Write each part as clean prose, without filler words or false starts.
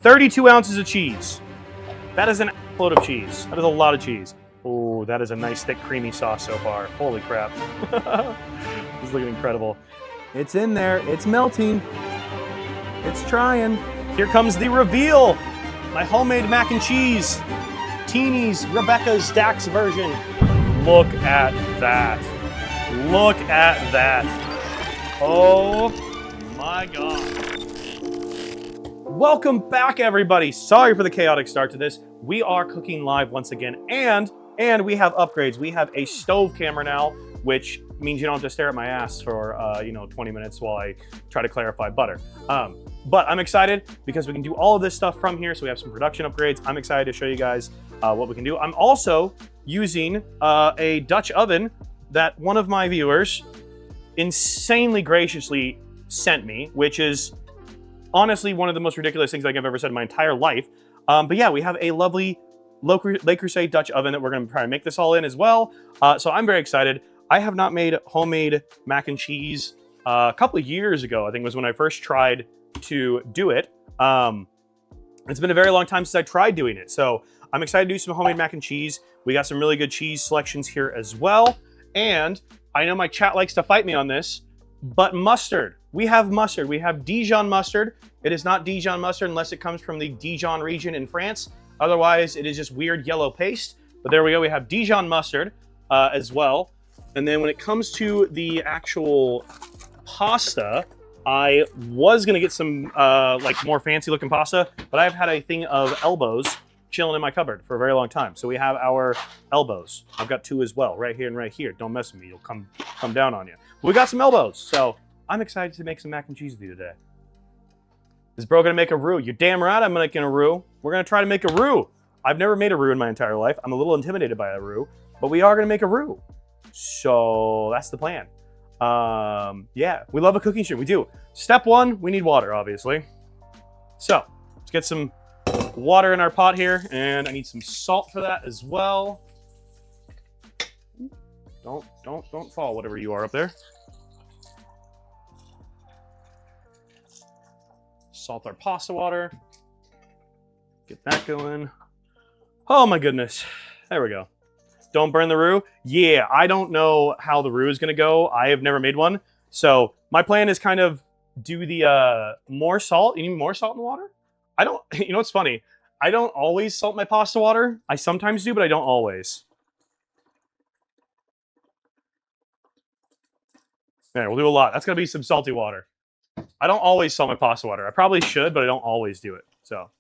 32 ounces of cheese. That is an load of cheese. That is a lot of cheese. Oh, that is a nice thick creamy sauce so far. Holy crap. It's looking incredible. It's in there. It's melting. It's trying. Here comes the reveal. My homemade mac and cheese. Teeny's Rebecca's Dax version. Look at that. Look at that. Oh my God. Welcome back, everybody. Sorry for the chaotic start to this. We are cooking live once again, and we have upgrades. We have a stove camera now, which means you don't have to stare at my ass for 20 minutes while I try to clarify butter. But I'm excited because we can do all of this stuff from here. So we have some production upgrades. I'm excited to show you guys what we can do. I'm also using a Dutch oven that one of my viewers insanely graciously sent me, which is honestly one of the most ridiculous things I've ever said in my entire life. But yeah, we have a lovely Le Creuset Dutch oven that we're going to try and make this all in as well. So I'm very excited. I have not made homemade mac and cheese a couple of years ago. I think was when I first tried to do it. It's been a very long time since I tried doing it. So I'm excited to do some homemade mac and cheese. We got some really good cheese selections here as well. And I know my chat likes to fight me on this, but mustard. We have mustard. We have Dijon mustard. It is not Dijon mustard unless it comes from the Dijon region in France. Otherwise, it is just weird yellow paste. But there we go. We have Dijon mustard as well. And then when it comes to the actual pasta, I was going to get some like more fancy looking pasta, but I've had a thing of elbows chilling in my cupboard for a very long time. So we have our elbows. I've got two as well, right here and right here. Don't mess with me. You'll come down on you. We got some elbows. So I'm excited to make some mac and cheese with you today. Is bro gonna make a roux? You're damn right I'm making a roux. We're gonna try to make a roux. I've never made a roux in my entire life. I'm a little intimidated by a roux, but we are gonna make a roux. So that's the plan. Yeah, we love a cooking stream. We do. Step one, we need water, obviously. So let's get some water in our pot here, and I need some salt for that as well. Don't fall, whatever you are up there. Salt our pasta water. Get that going. Oh my goodness. There we go. Don't burn the roux. Yeah, I don't know how the roux is going to go. I have never made one. So my plan is kind of do the more salt. You need more salt in the water? I don't, you know what's funny? I don't always salt my pasta water. I sometimes do, but I don't always. There, we'll do a lot. That's going to be some salty water. I don't always salt my pasta water. I probably should, but I don't always do it. So,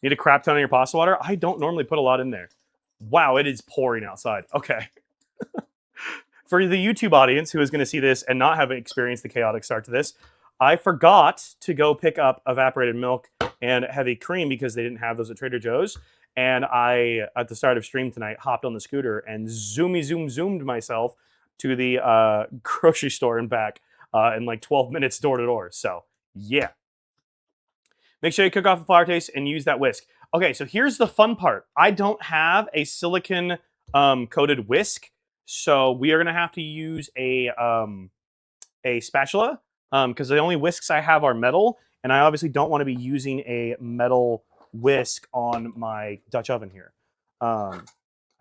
need a crap ton of your pasta water? I don't normally put a lot in there. Wow, it is pouring outside. Okay. For the YouTube audience who is going to see this and not have experienced the chaotic start to this, I forgot to go pick up evaporated milk and heavy cream because they didn't have those at Trader Joe's. And I, at the start of stream tonight, hopped on the scooter and zoomed myself to the grocery store and back in like 12 minutes door to door. So, yeah. Make sure you cook off the flour taste and use that whisk. Okay, so here's the fun part. I don't have a silicone coated whisk, so we are going to have to use a spatula because the only whisks I have are metal, and I obviously don't want to be using a metal whisk on my Dutch oven here. I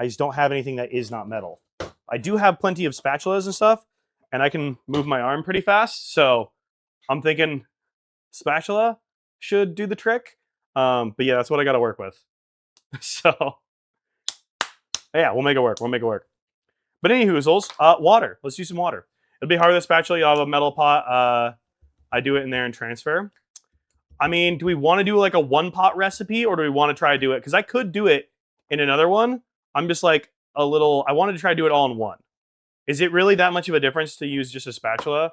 just don't have anything that is not metal. I do have plenty of spatulas and stuff, and I can move my arm pretty fast, so I'm thinking spatula should do the trick. But yeah, that's what I got to work with. So yeah, we'll make it work. We'll make it work. But any hoozles, water. Let's do some water. It'll be hard with a spatula. You'll have a metal pot. I do it in there and transfer. I mean, do we want to do like a one pot recipe or do we want to try to do it? Because I could do it in another one. I'm just like I wanted to try to do it all in one. Is it really that much of a difference to use just a spatula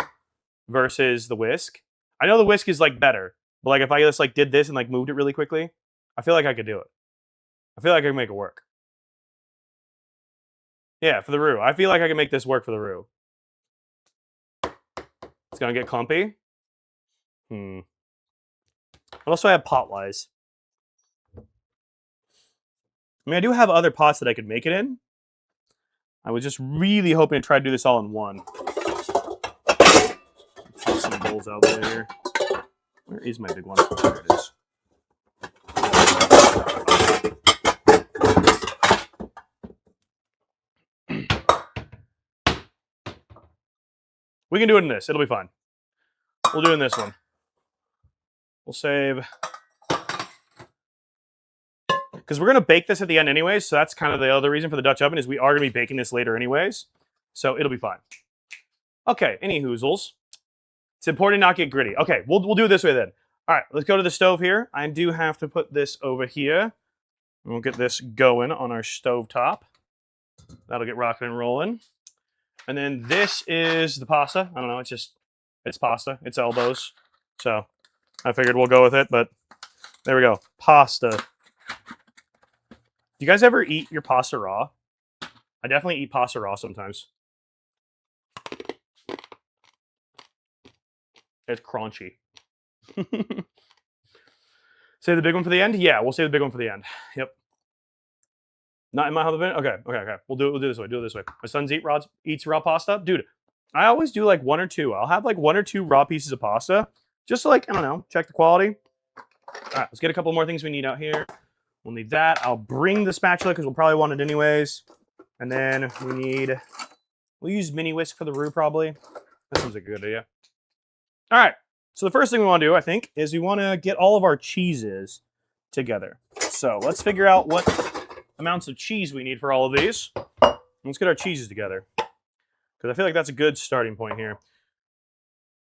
versus the whisk? I know the whisk is like better. But like if I just like did this and like moved it really quickly, I feel like I could do it. I feel like I can make it work. Yeah, for the roux. I feel like I can make this work for the roux. It's gonna get clumpy. What else do I have pot-wise? I mean, I do have other pots that I could make it in. I was just really hoping to try to do this all in one. Throw some bowls out there. Where is my big one? There it is. can do it in this. It'll be fine. We'll do it in this one. We'll save, because we're gonna bake this at the end anyways. So that's kind of the other reason for the Dutch oven is we are gonna be baking this later anyways. So it'll be fine. Okay, any hoozles. It's important to not get gritty. Okay, we'll do it this way then. All right, let's go to the stove here. I do have to put this over here. We'll get this going on our stove top. That'll get rocking and rolling. And then this is the pasta. I don't know, it's pasta. It's elbows. So I figured we'll go with it, but there we go. Pasta. Do you guys ever eat your pasta raw? I definitely eat pasta raw sometimes. It's crunchy. Save the big one for the end? Yeah, we'll save the big one for the end. Yep. Not in my husband? Okay. We'll do it this way. Do it this way. My son eats raw pasta. Dude, I always do like 1 or 2. I'll have like 1 or 2 raw pieces of pasta. Just to like, I don't know, check the quality. All right, let's get a couple more things we need out here. We'll need that. I'll bring the spatula because we'll probably want it anyways. And then we'll use mini whisk for the roux probably. That seems like a good idea. All right, so the first thing we want to do, I think, is we want to get all of our cheeses together. So let's figure out what amounts of cheese we need for all of these. Let's get our cheeses together, because I feel like that's a good starting point here.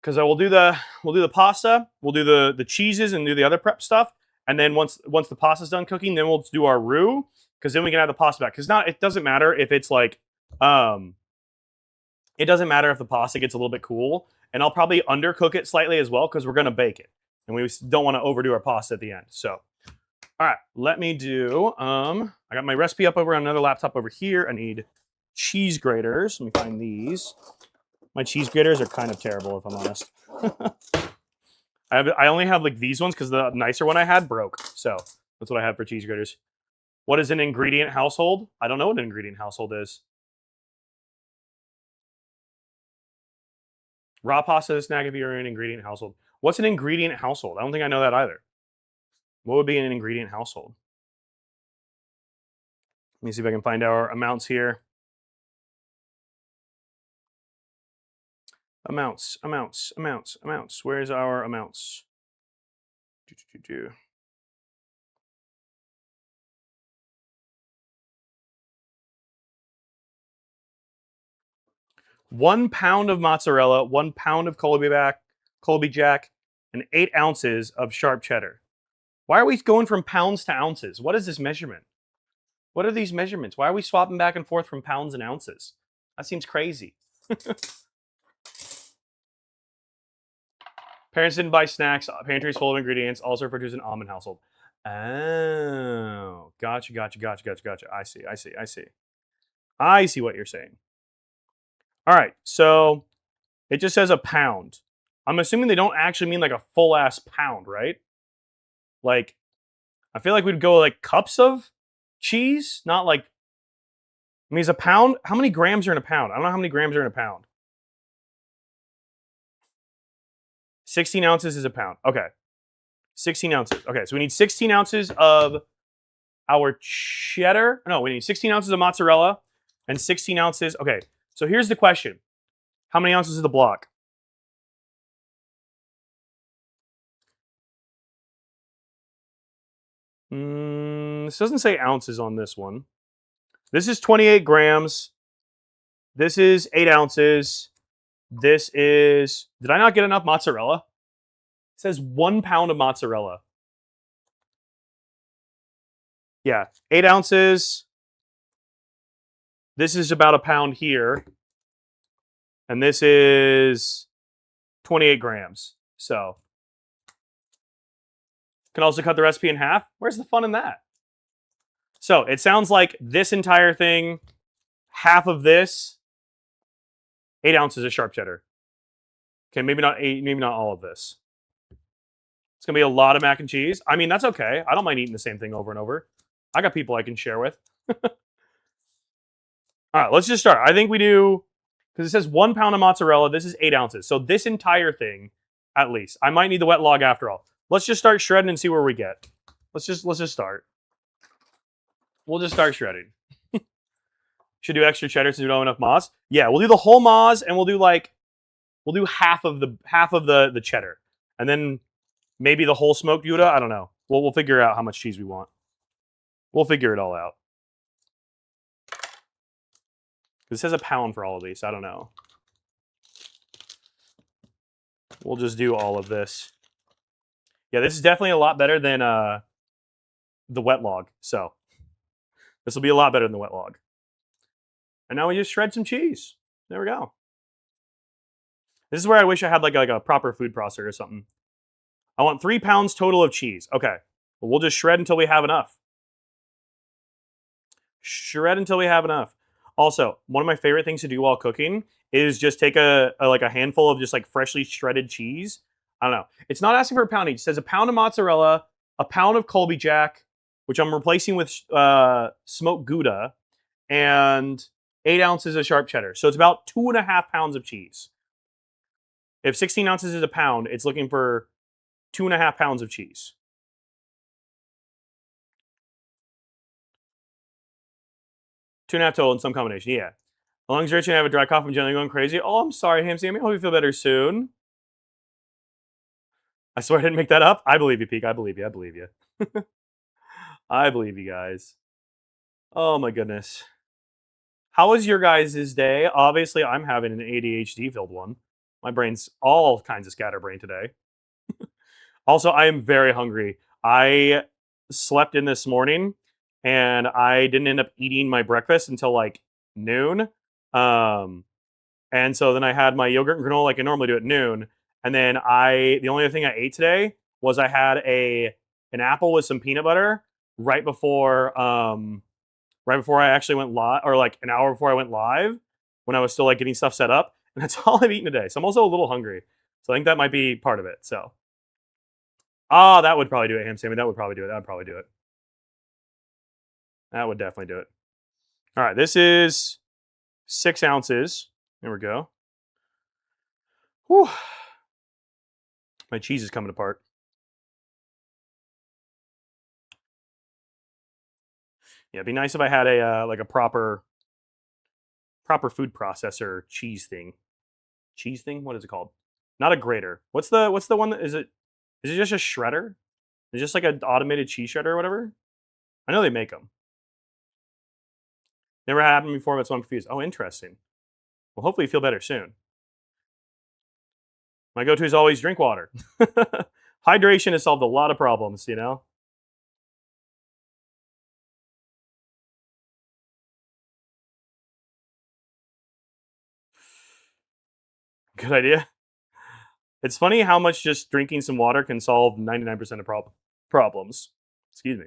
Because we'll do the pasta, we'll do the cheeses and do the other prep stuff, and then once the pasta's done cooking, then we'll do our roux, because then we can add the pasta back. Because it doesn't matter if it's like it doesn't matter if the pasta gets a little bit cool. And I'll probably undercook it slightly as well because we're going to bake it. And we don't want to overdo our pasta at the end. So, all right, let me do, I got my recipe up over on another laptop over here. I need cheese graters. Let me find these. My cheese graters are kind of terrible, if I'm honest. I only have like these ones because the nicer one I had broke. So that's what I have for cheese graters. What is an ingredient household? I don't know what an ingredient household is. Raw pasta is a snack if you're in an ingredient household. What's an ingredient household? I don't think I know that either. What would be an ingredient household? Let me see if I can find our amounts here. Amounts. Where's our amounts? 1 pound of mozzarella, 1 pound of Colby Jack, and 8 ounces of sharp cheddar. Why are we going from pounds to ounces? What is this measurement? What are these measurements? Why are we swapping back and forth from pounds and ounces? That seems crazy. Parents didn't buy snacks. Pantry's full of ingredients. Also referred to as an almond household. Oh, gotcha. I see what you're saying. All right, so it just says a pound. I'm assuming they don't actually mean like a full ass pound, right? Like, I feel like we'd go like cups of cheese, not like, I mean, is a pound, how many grams are in a pound? I don't know how many grams are in a pound. 16 ounces is a pound. Okay. 16 ounces. Okay, so we need 16 ounces of our cheddar. No, we need 16 ounces of mozzarella and 16 ounces. Okay, so here's the question. How many ounces is the block? This doesn't say ounces on this one. This is 28 grams. This is 8 ounces. This is... Did I not get enough mozzarella? It says 1 pound of mozzarella. Yeah, 8 ounces. This is about a pound here. And this is 28 grams. So, can also cut the recipe in half. Where's the fun in that? So, it sounds like this entire thing, half of this, 8 ounces of sharp cheddar. Okay, maybe not 8, maybe not all of this. It's going to be a lot of mac and cheese. I mean, that's okay. I don't mind eating the same thing over and over. I got people I can share with. All right, let's just start. I think we do, because it says 1 pound of mozzarella. This is 8 ounces. So this entire thing, at least. I might need the wet log after all. Let's just start shredding and see where we get. Let's just start. We'll just start shredding. Should do extra cheddar since we don't have enough moz. Yeah, we'll do the whole moz and we'll do like we'll do half of the cheddar, and then maybe the whole smoked Gouda. I don't know. We'll figure out how much cheese we want. We'll figure it all out. It says a pound for all of these. I don't know. We'll just do all of this. Yeah, this is definitely a lot better than the wet log. So this will be a lot better than the wet log. And now we just shred some cheese. There we go. This is where I wish I had like a proper food processor or something. I want 3 pounds total of cheese. Okay. Well, we'll just shred until we have enough. Shred until we have enough. Also, one of my favorite things to do while cooking is just take a handful of just like freshly shredded cheese. I don't know. It's not asking for a pound each. It says a pound of mozzarella, a pound of Colby Jack, which I'm replacing with smoked Gouda, and 8 ounces of sharp cheddar. So it's about 2.5 pounds of cheese. If 16 ounces is a pound, it's looking for 2.5 pounds of cheese. Two and a half total in some combination, yeah. As long as you're itching to have a dry cough, I'm generally going crazy. Oh, I'm sorry, Ham Sammy. I hope you feel better soon. I swear I didn't make that up. I believe you, Peak. I believe you. I believe you. I believe you guys. Oh my goodness. How was your guys' day? Obviously, I'm having an ADHD-filled one. My brain's all kinds of scatterbrain today. Also, I am very hungry. I slept in this morning, and I didn't end up eating my breakfast until like noon. And so then I had my yogurt and granola like I normally do at noon. And then the only other thing I ate today was I had an apple with some peanut butter right before I actually went live, or like an hour before I went live, when I was still like getting stuff set up. And that's all I've eaten today. So I'm also a little hungry. So I think that might be part of it. So that would probably do it, Ham Sammy. That would probably do it. That would probably do it. That would definitely do it. All right, this is 6 ounces. There we go. Whew. My cheese is coming apart. Yeah, it'd be nice if I had a like a proper food processor cheese thing. Cheese thing? What is it called? Not a grater. What's the one that is it? Is it just a shredder? Is it just like an automated cheese shredder or whatever? I know they make them. Never happened before, but so I'm confused. Oh, interesting. Well, hopefully you feel better soon. My go-to is always drink water. Hydration has solved a lot of problems, you know? Good idea. It's funny how much just drinking some water can solve 99% of problems. Excuse me.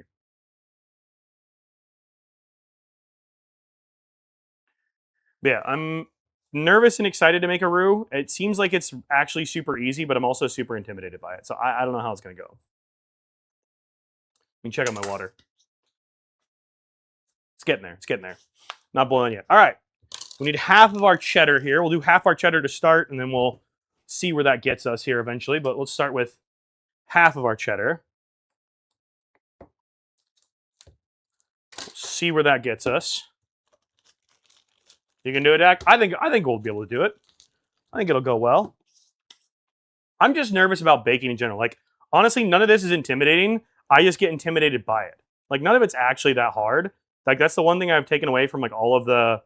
But yeah, I'm nervous and excited to make a roux. It seems like it's actually super easy, but I'm also super intimidated by it. So I don't know how it's going to go. Let me check on my water. It's getting there. It's getting there. Not boiling yet. All right. We need half of our cheddar here. We'll do half our cheddar to start, and then we'll see where that gets us here eventually. But let's start with half of our cheddar. See where that gets us. You can do it, Dak? I think we'll be able to do it. I think it'll go well. I'm just nervous about baking in general. Like, honestly, none of this is intimidating. I just get intimidated by it. Like, none of it's actually that hard. Like, that's the one thing I've taken away from like all of the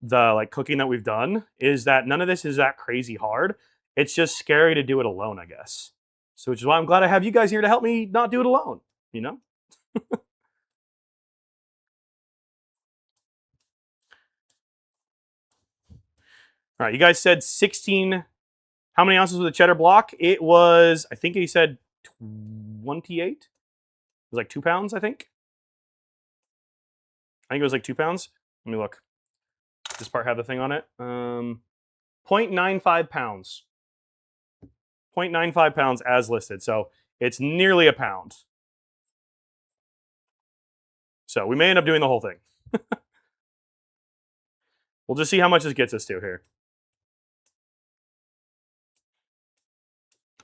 like cooking that we've done, is that none of this is that crazy hard. It's just scary to do it alone, I guess. So which is why I'm glad I have you guys here to help me not do it alone, you know? All right, you guys said 16. How many ounces was the cheddar block? It was, I think he said 28. It was like 2 pounds, I think. I think it was like 2 pounds. Let me look. Does this part have the thing on it? 0.95 pounds. 0.95 pounds as listed. So it's nearly a pound. So we may end up doing the whole thing. We'll just see how much this gets us to here.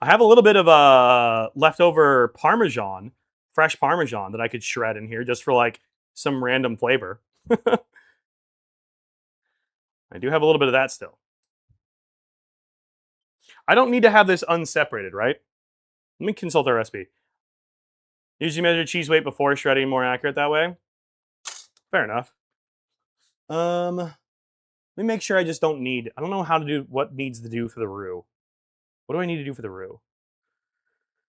I have a little bit of leftover Parmesan, fresh Parmesan that I could shred in here just for like some random flavor. I do have a little bit of that still. I don't need to have this unseparated, right? Let me consult our recipe. Usually measure cheese weight before shredding, more accurate that way. Fair enough. Let me make sure I just don't need. I don't know how to do what needs to do for the roux. What do I need to do for the roux?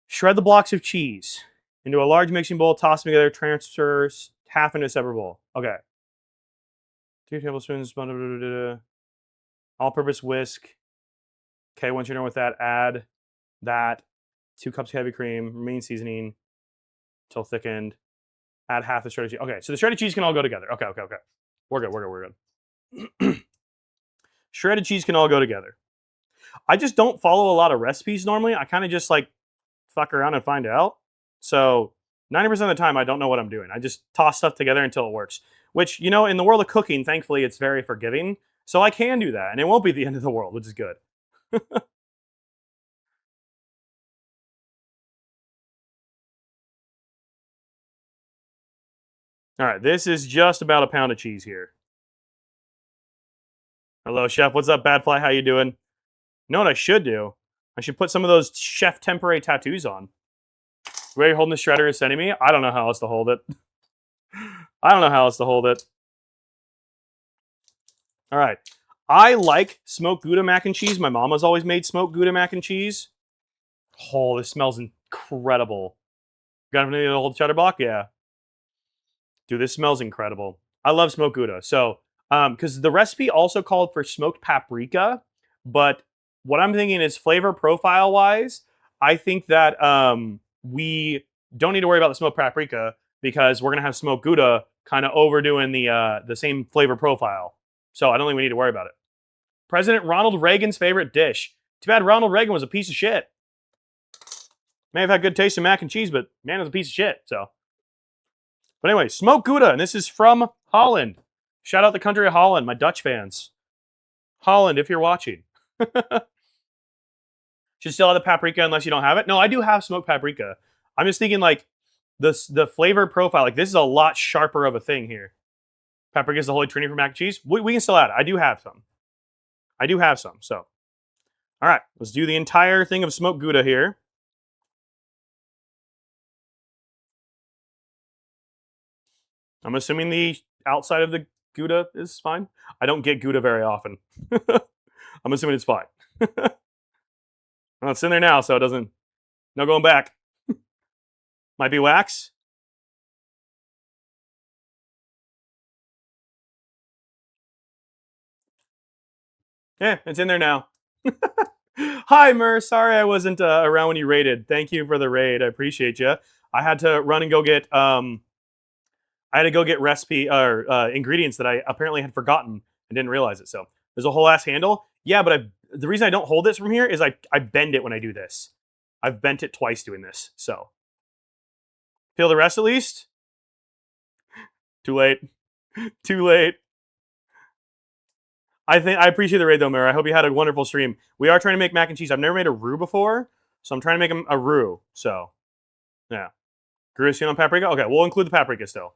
Shred the blocks of cheese into a large mixing bowl. Toss them together. Transfer half into a separate bowl. Okay. 2 tablespoons. All-purpose whisk. Okay. Once you're done with that, add that. 2 cups of heavy cream. Remaining seasoning until thickened. Add half the shredded cheese. Okay. So the shredded cheese can all go together. Okay. We're good. We're good. Shredded cheese can all go together. I just don't follow a lot of recipes normally. I kind of just like fuck around and find out. So 90% of the time, I don't know what I'm doing. I just toss stuff together until it works. Which, you know, in the world of cooking, thankfully, it's very forgiving. So I can do that, and it won't be the end of the world, which is good. All right, this is just about a pound of cheese here. Hello, chef. What's up, Badfly? How you doing? You know what I should do? I should put some of those chef tempore tattoos on. Where you holding the shredder and sending me? I don't know how else to hold it. I don't know how else to hold it. All right. I like smoked Gouda mac and cheese. My mama's always made smoked Gouda mac and cheese. Oh, this smells incredible. Got any old cheddar block? Yeah. Dude, this smells incredible. I love smoked Gouda. So, because the recipe also called for smoked paprika, but what I'm thinking is flavor profile wise, I think that we don't need to worry about the smoked paprika because we're gonna have smoked Gouda kind of overdoing the same flavor profile. So I don't think we need to worry about it. President Ronald Reagan's favorite dish. Too bad Ronald Reagan was a piece of shit. May have had good taste in mac and cheese, but man was a piece of shit. So, but anyway, smoked Gouda, and this is from Holland. Shout out the country of Holland, my Dutch fans. Holland, if you're watching. Should still have the paprika unless you don't have it. No, I do have smoked paprika. I'm just thinking like the flavor profile. Like this is a lot sharper of a thing here. Paprika is the holy trinity for mac and cheese. We can still add it. I do have some. I do have some. So, all right, let's do the entire thing of smoked Gouda here. I'm assuming the outside of the Gouda is fine. I don't get Gouda very often. I'm assuming it's fine. Well, it's in there now, so it doesn't. No going back. Might be wax. Yeah, it's in there now. Hi, Mer. Sorry I wasn't around when you raided. Thank you for the raid. I appreciate you. I had to run and go get I had to go get recipe or ingredients that I apparently had forgotten and didn't realize it. So there's a whole ass handle. Yeah, but the reason I don't hold this from here is I bend it when I do this. I've bent it twice doing this. So peel the rest at least. Too late. Too late. I appreciate the raid though, Mara. I hope you had a wonderful stream. We are trying to make mac and cheese. I've never made a roux before, so I'm trying to make a roux. So yeah, Grucian on paprika. Okay, we'll include the paprika still.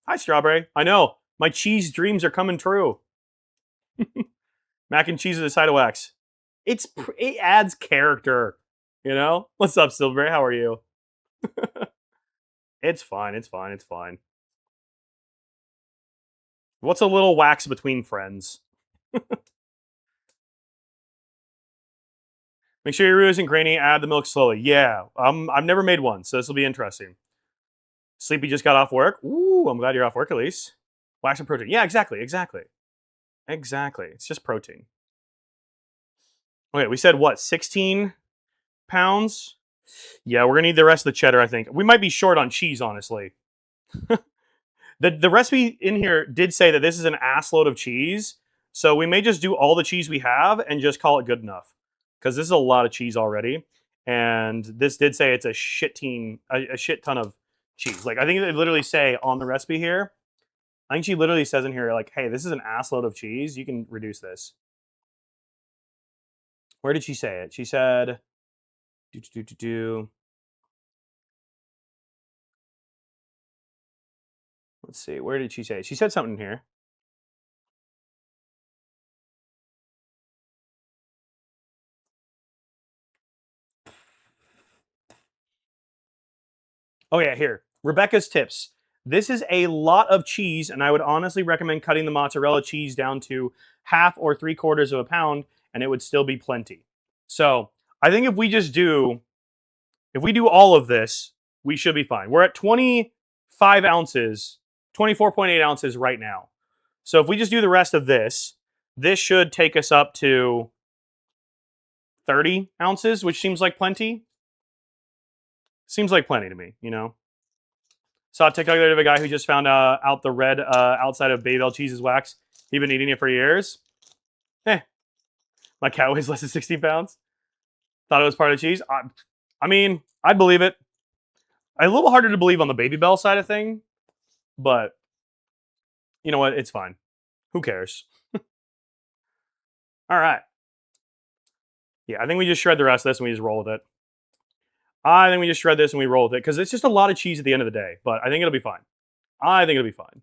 Hi, strawberry. I know my cheese dreams are coming true. Mac and cheese is a side of wax. It adds character. You know. What's up, Silverberry? How are you? It's fine. It's fine. It's fine. What's a little wax between friends? Make sure your roux isn't grainy. Add the milk slowly. Yeah, I've never made one, so this will be interesting. Sleepy just got off work. Ooh, I'm glad you're off work at least. Wax and protein. Yeah, exactly. It's just protein. Okay, we said what? 16 pounds? Yeah, we're gonna need the rest of the cheddar, I think. We might be short on cheese, honestly. The recipe in here did say that this is an ass load of cheese, so we may just do all the cheese we have and just call it good enough. Because this is a lot of cheese already, and this did say it's a shit ton of cheese. Like I think they literally say on the recipe here. I think she literally says in here like, "Hey, this is an ass load of cheese. You can reduce this." Where did she say it? She said, "Do do do do do." Let's see. Where did she say it? She said something here. Oh yeah, here. Rebecca's tips. This is a lot of cheese, and I would honestly recommend cutting the mozzarella cheese down to half or 3/4 of a pound, and it would still be plenty. So I think if we do all of this, we should be fine. We're at 25 ounces, 24.8 ounces right now. So if we just do the rest of this, this should take us up to 30 ounces, which seems like plenty. Seems like plenty to me, you know? Saw a TikTok of a guy who just found out the red outside of Babel cheese's wax. He'd been eating it for years. Eh, my cat weighs less than 16 pounds. Thought it was part of cheese. I mean, I'd believe it. A little harder to believe on the Baby Bell side of thing, but you know what? It's fine. Who cares? All right. Yeah, I think we just shred the rest of this and we just roll with it. I think we just shred this and we roll with it because it's just a lot of cheese at the end of the day, but I think it'll be fine. I think it'll be fine.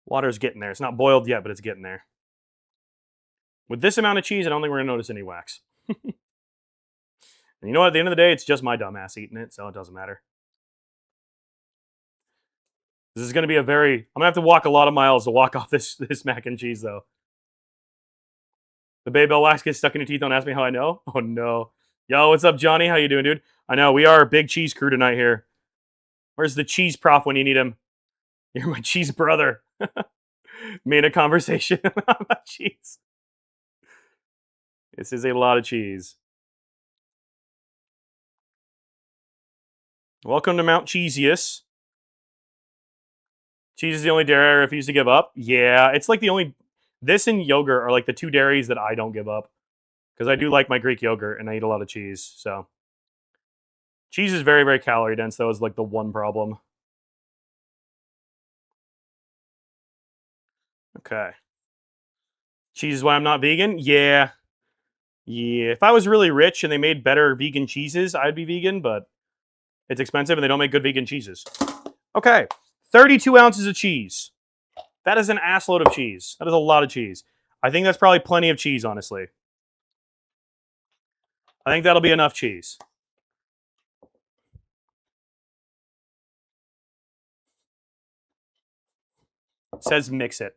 Water's getting there. It's not boiled yet, but it's getting there. With this amount of cheese, I don't think we're going to notice any wax. And you know what? At the end of the day, it's just my dumbass eating it, so it doesn't matter. This is going to be I'm going to have to walk a lot of miles to walk off this mac and cheese, though. The Babel wax gets stuck in your teeth. Don't ask me how I know. Oh, no. Yo, what's up, Johnny? How you doing, dude? I know, we are a big cheese crew tonight here. Where's the cheese prof when you need him? You're my cheese brother. Me in a conversation about cheese. This is a lot of cheese. Welcome to Mount Cheesius. Cheese is the only dairy I refuse to give up. Yeah, it's like the only... This and yogurt are like the two dairies that I don't give up. Because I do like my Greek yogurt and I eat a lot of cheese, so... Cheese is very, very calorie dense, though, is like the one problem. Okay. Cheese is why I'm not vegan? Yeah. Yeah. If I was really rich and they made better vegan cheeses, I'd be vegan, but it's expensive and they don't make good vegan cheeses. Okay. 32 ounces of cheese. That is an assload of cheese. That is a lot of cheese. I think that's probably plenty of cheese, honestly. I think that'll be enough cheese. It says mix it.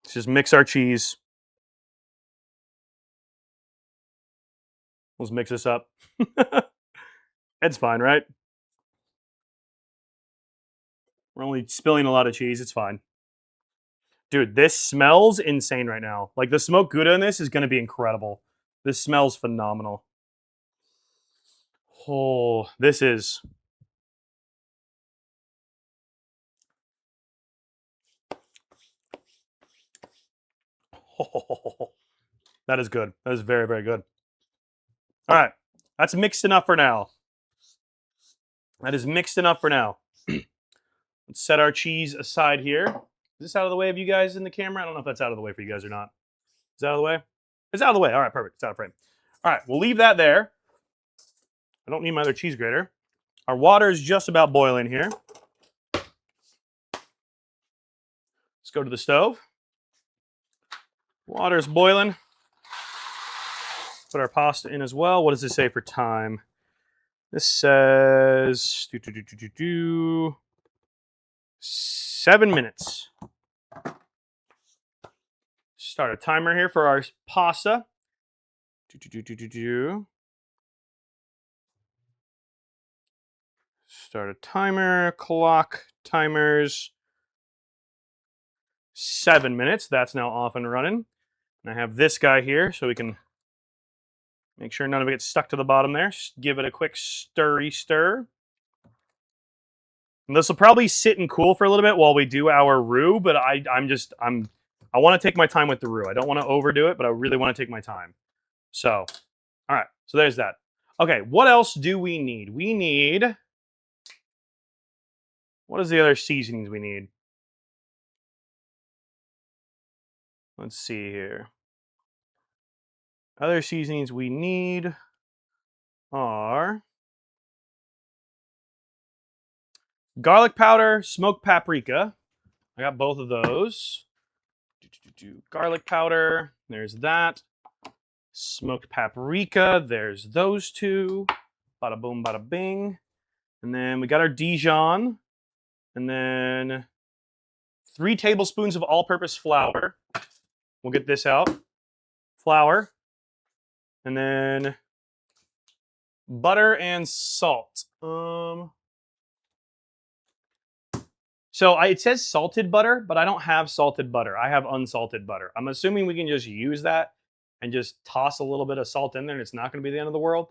Let's just mix our cheese. Let's mix this up. It's fine, right? We're only spilling a lot of cheese. It's fine. Dude, this smells insane right now. Like, the smoked Gouda in this is going to be incredible. This smells phenomenal. Oh, this is... Oh, that is good. That is very, very good. All right. That's mixed enough for now. That is mixed enough for now. Let's set our cheese aside here. Is this out of the way of you guys in the camera? I don't know if that's out of the way for you guys or not. Is that out of the way? It's out of the way. All right, perfect. It's out of frame. All right, we'll leave that there. I don't need my other cheese grater. Our water is just about boiling here. Let's go to the stove. Water's boiling. Put our pasta in as well. What does this say for time? This says 7 minutes. Start a timer here for our pasta. Start a timer. Clock. Timers. 7 minutes. That's now off and running. And I have this guy here so we can make sure none of it gets stuck to the bottom there. Just give it a quick stirry stir. And this will probably sit and cool for a little bit while we do our roux, but I want to take my time with the roux. I don't want to overdo it, but I really want to take my time. So, all right. So there's that. Okay, what else do we need? We need... What is the other seasonings we need? Let's see here. Other seasonings we need are garlic powder, smoked paprika. I got both of those. Do garlic powder. There's that. Smoked paprika. There's those two. Bada boom, bada bing. And then we got our Dijon. And then 3 tablespoons of all-purpose flour. We'll get this out. Flour. And then butter and salt. So it says salted butter, but I don't have salted butter. I have unsalted butter. I'm assuming we can just use that and just toss a little bit of salt in there and it's not going to be the end of the world.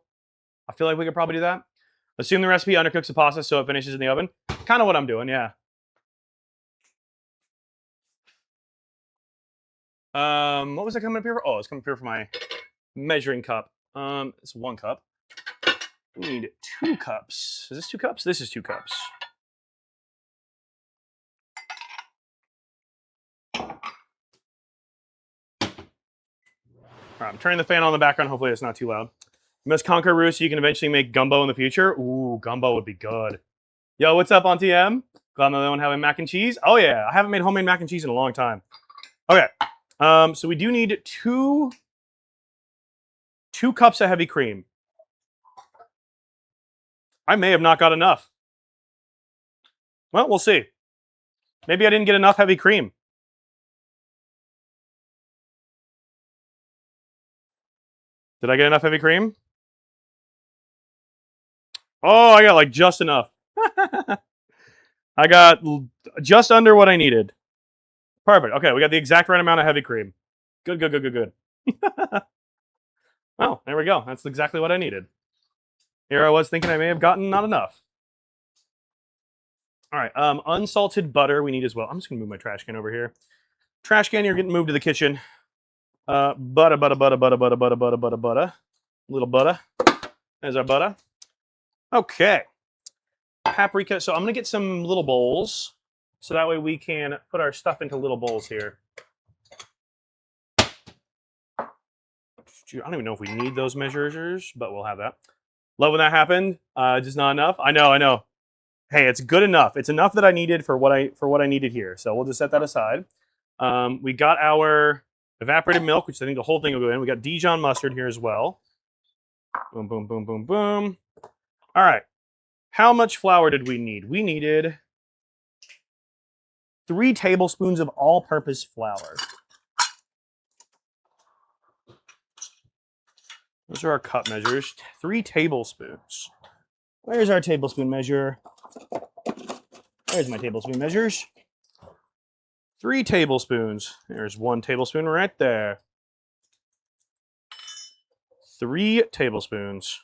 I feel like we could probably do that. Assume the recipe undercooks the pasta so it finishes in the oven. Kind of what I'm doing, yeah. What was I coming up here for? Oh, it's coming up here for my measuring cup. It's 1 cup. We need 2 cups. Is this 2 cups? This is 2 cups. All right, I'm turning the fan on in the background. Hopefully it's not too loud. You must conquer roux so you can eventually make gumbo in the future. Ooh, gumbo would be good. Yo, what's up, Auntie M? Glad I'm the only one having mac and cheese. Oh yeah, I haven't made homemade mac and cheese in a long time. Okay, so we do need two cups of heavy cream. I may have not got enough. Well, we'll see. Maybe I didn't get enough heavy cream. Did I get enough heavy cream? Oh, I got like just enough. I got just under what I needed. Perfect. Okay, we got the exact right amount of heavy cream. Good, good, good, good, good. Oh, there we go. That's exactly what I needed. Here I was thinking I may have gotten not enough. All right, unsalted butter we need as well. I'm just gonna move my trash can over here. Trash can, you're getting moved to the kitchen. Butter. Little butter. There's our butter. Okay. Paprika. So I'm going to get some little bowls. So that way we can put our stuff into little bowls here. I don't even know if we need those measures, but we'll have that. Love when that happened. Just not enough. I know. Hey, it's good enough. It's enough that I needed for what I needed here. So we'll just set that aside. We got our evaporated milk, which I think the whole thing will go in. We got Dijon mustard here as well. Boom, boom, boom, boom, boom. All right. How much flour did we need? We needed 3 tablespoons of all-purpose flour. Those are our cup measures. 3 tablespoons. Where's our tablespoon measure? There's my tablespoon measures. 3 tablespoons. There's 1 tablespoon right there. 3 tablespoons.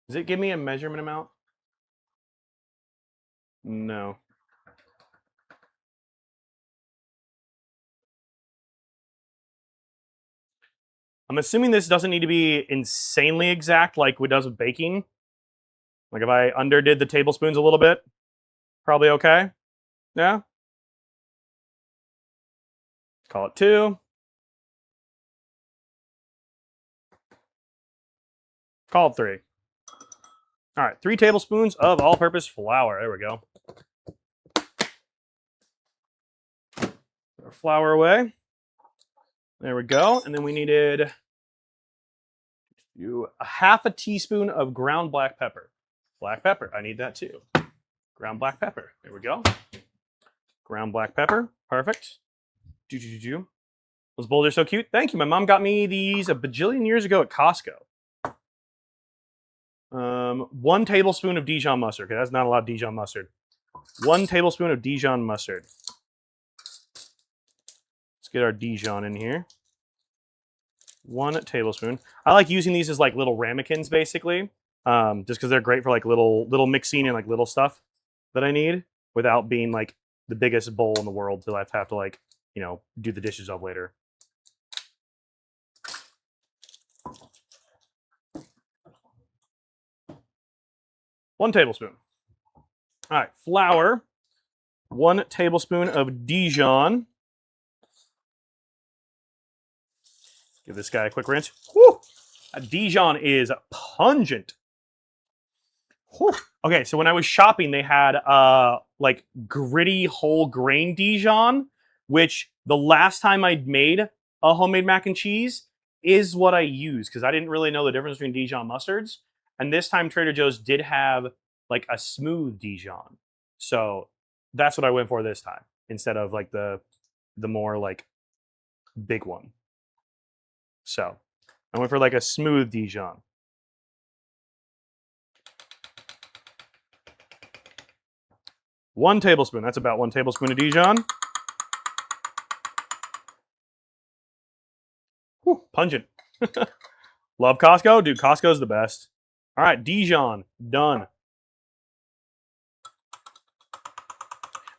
Does it give me a measurement amount? No. I'm assuming this doesn't need to be insanely exact like it does with baking. Like if I underdid the tablespoons a little bit, probably okay. Yeah? Call it 2. Call it 3. All right, 3 tablespoons of all-purpose flour. There we go. Put our flour away. There we go. And then we needed a half a teaspoon of ground black pepper. Black pepper, I need that too. Ground black pepper. There we go. Ground black pepper. Perfect. Those bowls are so cute. Thank you. My mom got me these a bajillion years ago at Costco. 1 tablespoon of Dijon mustard. Okay, that's not a lot of Dijon mustard. 1 tablespoon of Dijon mustard. Let's get our Dijon in here. 1 tablespoon. I like using these as like little ramekins, basically, just because they're great for like little mixing and like little stuff that I need without being like the biggest bowl in the world till I have to like, you know, do the dishes of later. One tablespoon. All right, flour. 1 tablespoon of Dijon. Give this guy a quick rinse. Woo! Dijon is pungent. Whew. Okay, so when I was shopping, they had like gritty whole grain Dijon, which the last time I'd made a homemade mac and cheese is what I used because I didn't really know the difference between Dijon mustards. And this time Trader Joe's did have like a smooth Dijon. So that's what I went for this time instead of like the more like big one. So I went for like a smooth Dijon. One tablespoon. That's about 1 tablespoon of Dijon. Whew, pungent. Love Costco? Dude, Costco's the best. All right, Dijon, done.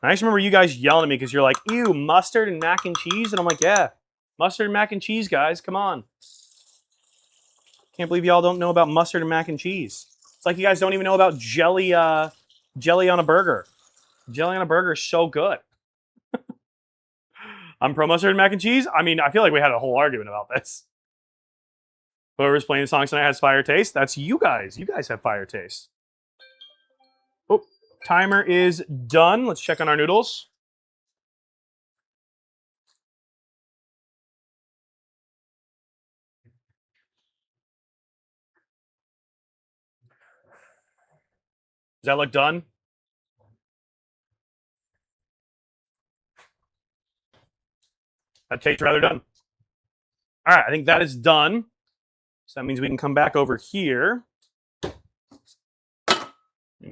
I just remember you guys yelling at me because you're like, ew, mustard and mac and cheese? And I'm like, yeah, mustard and mac and cheese, guys, come on. Can't believe y'all don't know about mustard and mac and cheese. It's like you guys don't even know about jelly on a burger. Jelly on a burger is so good. I'm pro mustard and mac and cheese. I mean, I feel like we had a whole argument about this. Whoever's playing the song tonight has fire taste. That's you guys. You guys have fire taste. Oh, timer is done. Let's check on our noodles. Does that look done? That tastes rather done. All right, I think that is done. So that means we can come back over here. And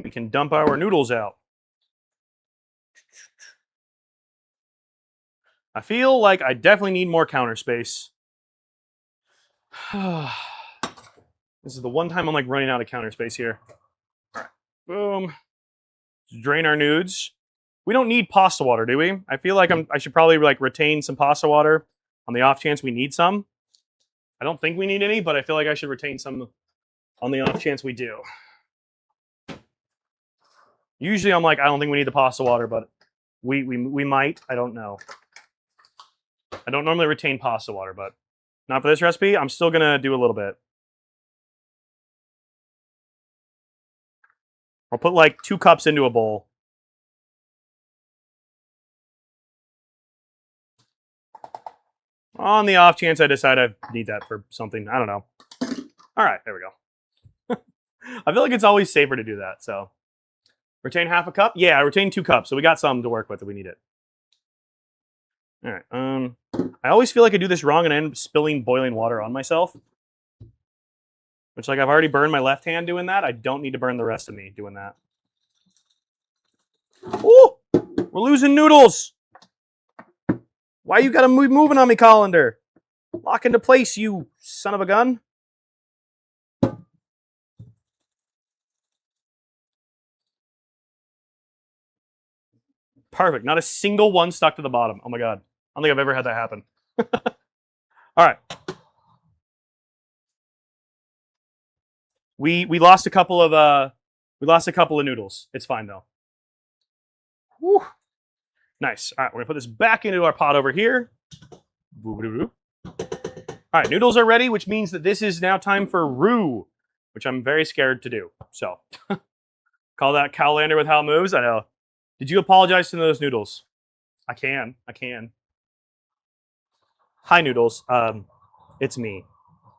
we can dump our noodles out. I feel like I definitely need more counter space. This is the one time I'm like running out of counter space here. All right, boom. Let's drain our nudes. We don't need pasta water, do we? I feel like I should probably like retain some pasta water on the off chance we need some. I don't think we need any, but I feel like I should retain some on the off chance we do. Usually I'm like, I don't think we need the pasta water, but we might. I don't know. I don't normally retain pasta water, but not for this recipe. I'm still going to do a little bit. I'll put like 2 cups into a bowl. On the off chance I decide I need that for something. I don't know. All right, there we go. I feel like it's always safer to do that, so. Retain half a cup? Yeah, I retained 2 cups, so we got some to work with if we need it. All right. I always feel like I do this wrong and I end up spilling boiling water on myself. Which, like, I've already burned my left hand doing that. I don't need to burn the rest of me doing that. Ooh! We're losing noodles! Why you gotta be moving on me, Colander? Lock into place, you son of a gun. Perfect. Not a single one stuck to the bottom. Oh my god. I don't think I've ever had that happen. All right. We lost a couple of noodles. It's fine though. Whew. Nice. All right, we're gonna put this back into our pot over here. All right, noodles are ready, which means that this is now time for roux, which I'm very scared to do. So, call that Cowlander with how it moves. I know. Did you apologize to those noodles? I can. Hi, noodles. It's me.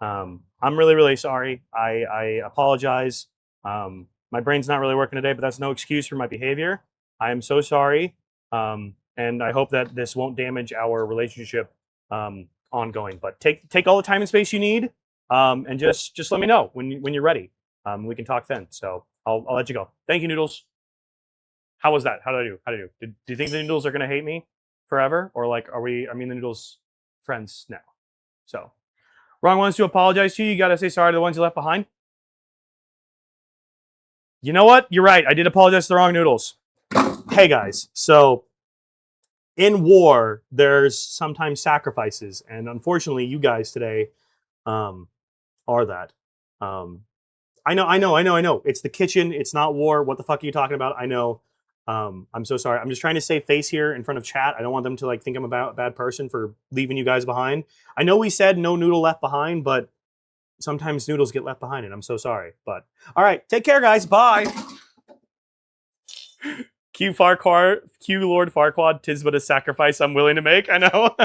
I'm really, really sorry. I apologize. My brain's not really working today, but that's no excuse for my behavior. I am so sorry. And I hope that this won't damage our relationship ongoing. But take all the time and space you need, and just let me know when you're ready. We can talk then. So I'll let you go. Thank you, noodles. How was that? How did I do? Do you think the noodles are gonna hate me forever, or like are the noodles friends now? So wrong ones to apologize to. You gotta say sorry to the ones you left behind. You know what? You're right. I did apologize to the wrong noodles. Hey guys, so in war, there's sometimes sacrifices, and unfortunately, you guys today are that. I know. It's the kitchen. It's not war. What the fuck are you talking about? I know. I'm so sorry. I'm just trying to save face here in front of chat. I don't want them to like think I'm a bad person for leaving you guys behind. I know we said no noodle left behind, but sometimes noodles get left behind, and I'm so sorry. But all right, take care, guys. Bye. Q Lord Farquaad, 'tis but a sacrifice I'm willing to make. I know.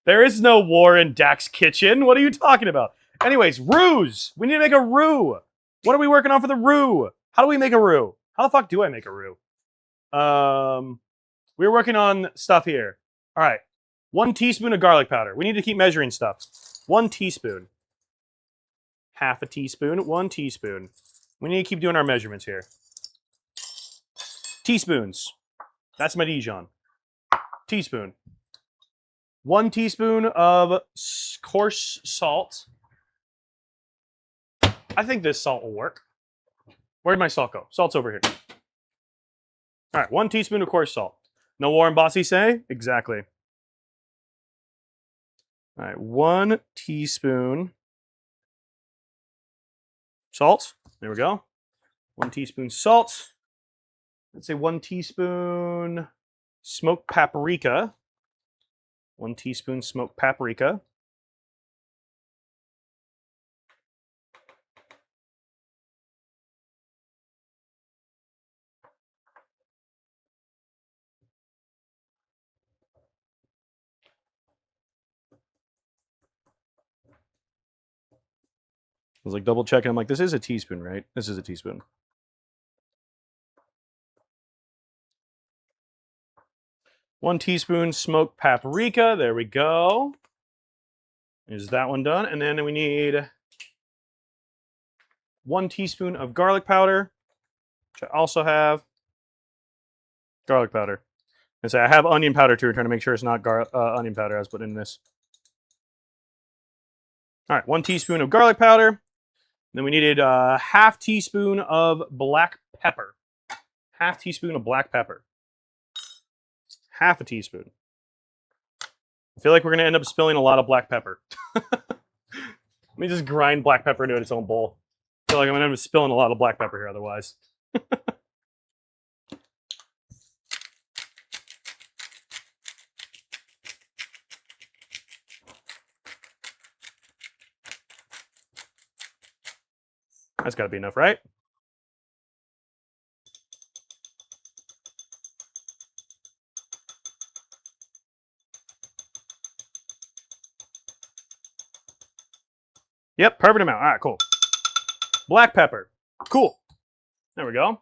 There is no war in Dak's kitchen. What are you talking about? Anyways, roux. We need to make a roux. What are we working on for the roux? How do we make a roux? How the fuck do I make a roux? We're working on stuff here. All right. 1 teaspoon of garlic powder. We need to keep measuring stuff. 1 teaspoon. Half a teaspoon. 1 teaspoon. We need to keep doing our measurements here. Teaspoons. That's my Dijon. Teaspoon. 1 teaspoon of coarse salt. I think this salt will work. Where'd my salt go? Salt's over here. All right, 1 teaspoon of coarse salt. No war in Bossy say? Exactly. All right, 1 teaspoon salt. There we go. 1 teaspoon salt. Let's say 1 teaspoon smoked paprika. 1 teaspoon smoked paprika. I was like double checking. I'm like, this is a teaspoon, right? This is a teaspoon. One teaspoon smoked paprika. There we go. Is that one done? And then we need 1 teaspoon of garlic powder, which I also have. Garlic powder. And say I have onion powder too. We're trying to make sure it's not onion powder I was put in this. All right, 1 teaspoon of garlic powder. Then we needed a half teaspoon of black pepper. Half teaspoon of black pepper. Half a teaspoon. I feel like we're going to end up spilling a lot of black pepper. Let me just grind black pepper into its own bowl. I feel like I'm going to end up spilling a lot of black pepper here otherwise. That's got to be enough, right? Yep, perfect amount. All right, cool. Black pepper. Cool. There we go.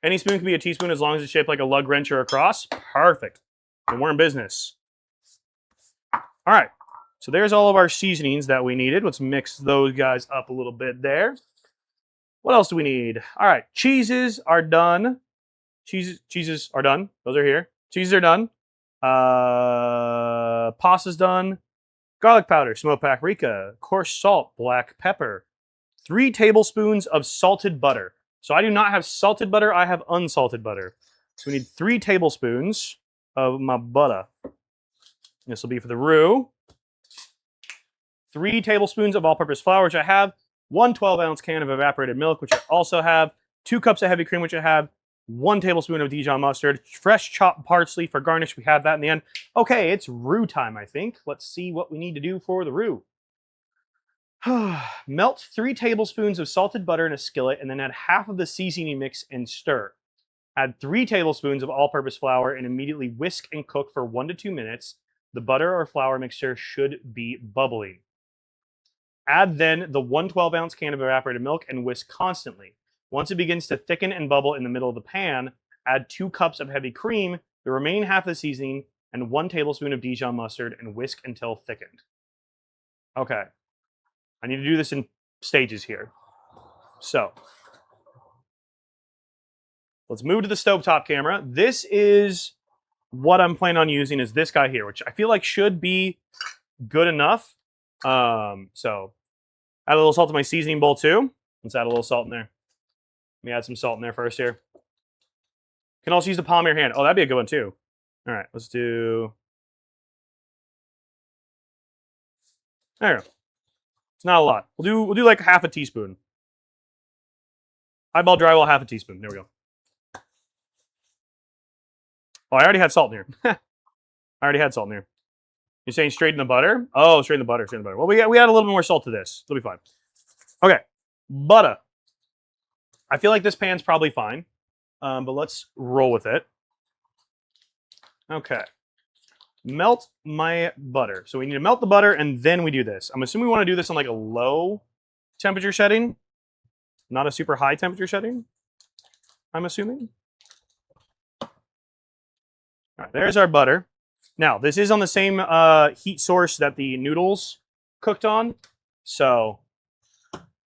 Any spoon can be a teaspoon as long as it's shaped like a lug wrench or a cross. Perfect. And we're in business. All right. So there's all of our seasonings that we needed. Let's mix those guys up a little bit there. What else do we need? All right. Cheeses are done. Cheeses are done. Those are here. Cheeses are done. Pasta's done. Garlic powder, smoked paprika, coarse salt, black pepper, 3 tablespoons of salted butter. So I do not have salted butter, I have unsalted butter. So we need 3 tablespoons of my butter. This will be for the roux. 3 tablespoons of all-purpose flour, which I have. 1 12-ounce can of evaporated milk, which I also have. 2 cups of heavy cream, which I have. 1 tablespoon of Dijon mustard, fresh chopped parsley for garnish. We have that in the end. Okay, it's roux time, I think. Let's see what we need to do for the roux. Melt 3 tablespoons of salted butter in a skillet and then add half of the seasoning mix and stir. Add 3 tablespoons of all-purpose flour and immediately whisk and cook for 1 to 2 minutes. The butter or flour mixture should be bubbling. Add then the 1 12-ounce can of evaporated milk and whisk constantly. Once it begins to thicken and bubble in the middle of the pan, add 2 cups of heavy cream, the remaining half of the seasoning, and 1 tablespoon of Dijon mustard and whisk until thickened. Okay. I need to do this in stages here. So, let's move to the stovetop camera. This is what I'm planning on using is this guy here, which I feel like should be good enough. So, add a little salt to my seasoning bowl too. Let's add a little salt in there. Let me add some salt in there first here. You can also use the palm of your hand. Oh, that'd be a good one too. All right, let's do... There we go. It's not a lot. We'll do like half a teaspoon. Eyeball drywall, half a teaspoon. There we go. Oh, I already had salt in here. I already had salt in here. You're saying straight in the butter? Oh, straight in the butter, straight in the butter. Well, we add a little bit more salt to this. It'll be fine. Okay, butter. I feel like this pan's probably fine, but let's roll with it. Okay. Melt my butter. So we need to melt the butter, and then we do this. I'm assuming we want to do this on like a low temperature setting, not a super high temperature setting, I'm assuming. All right, there's our butter. Now, this is on the same heat source that the noodles cooked on, so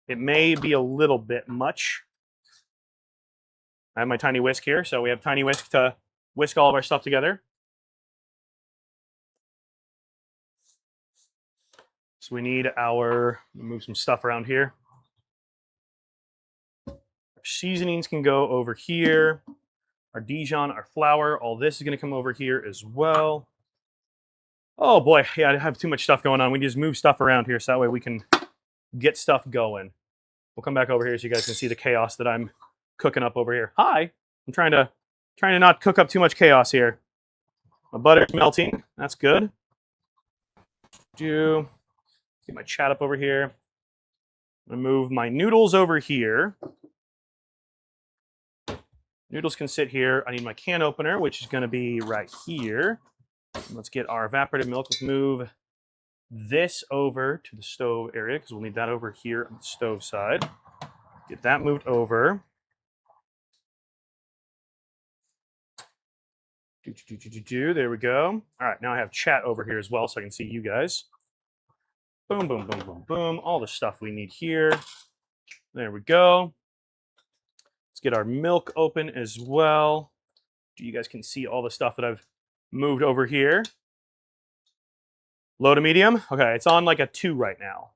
it may be a little bit much. I have my tiny whisk here, so we have tiny whisk to whisk all of our stuff together. So we need our, move some stuff around here. Our seasonings can go over here. Our Dijon, our flour, all this is going to come over here as well. Oh boy, yeah, I have too much stuff going on. We just move stuff around here so that way we can get stuff going. We'll come back over here so you guys can see the chaos that I'm cooking up over here. Hi, I'm trying to not cook up too much chaos here. My butter's melting. That's good. Get my chat up over here. I'm gonna move my noodles over here. Noodles can sit here. I need my can opener, which is going to be right here. Let's get our evaporated milk. Let's move this over to the stove area because we'll need that over here on the stove side. Get that moved over. There we go. All right, now I have chat over here as well so I can see you guys. Boom, boom, boom, boom, boom. All the stuff we need here. There we go. Let's get our milk open as well. You guys can see all the stuff that I've moved over here. Low to medium. Okay, it's on like a 2 right now.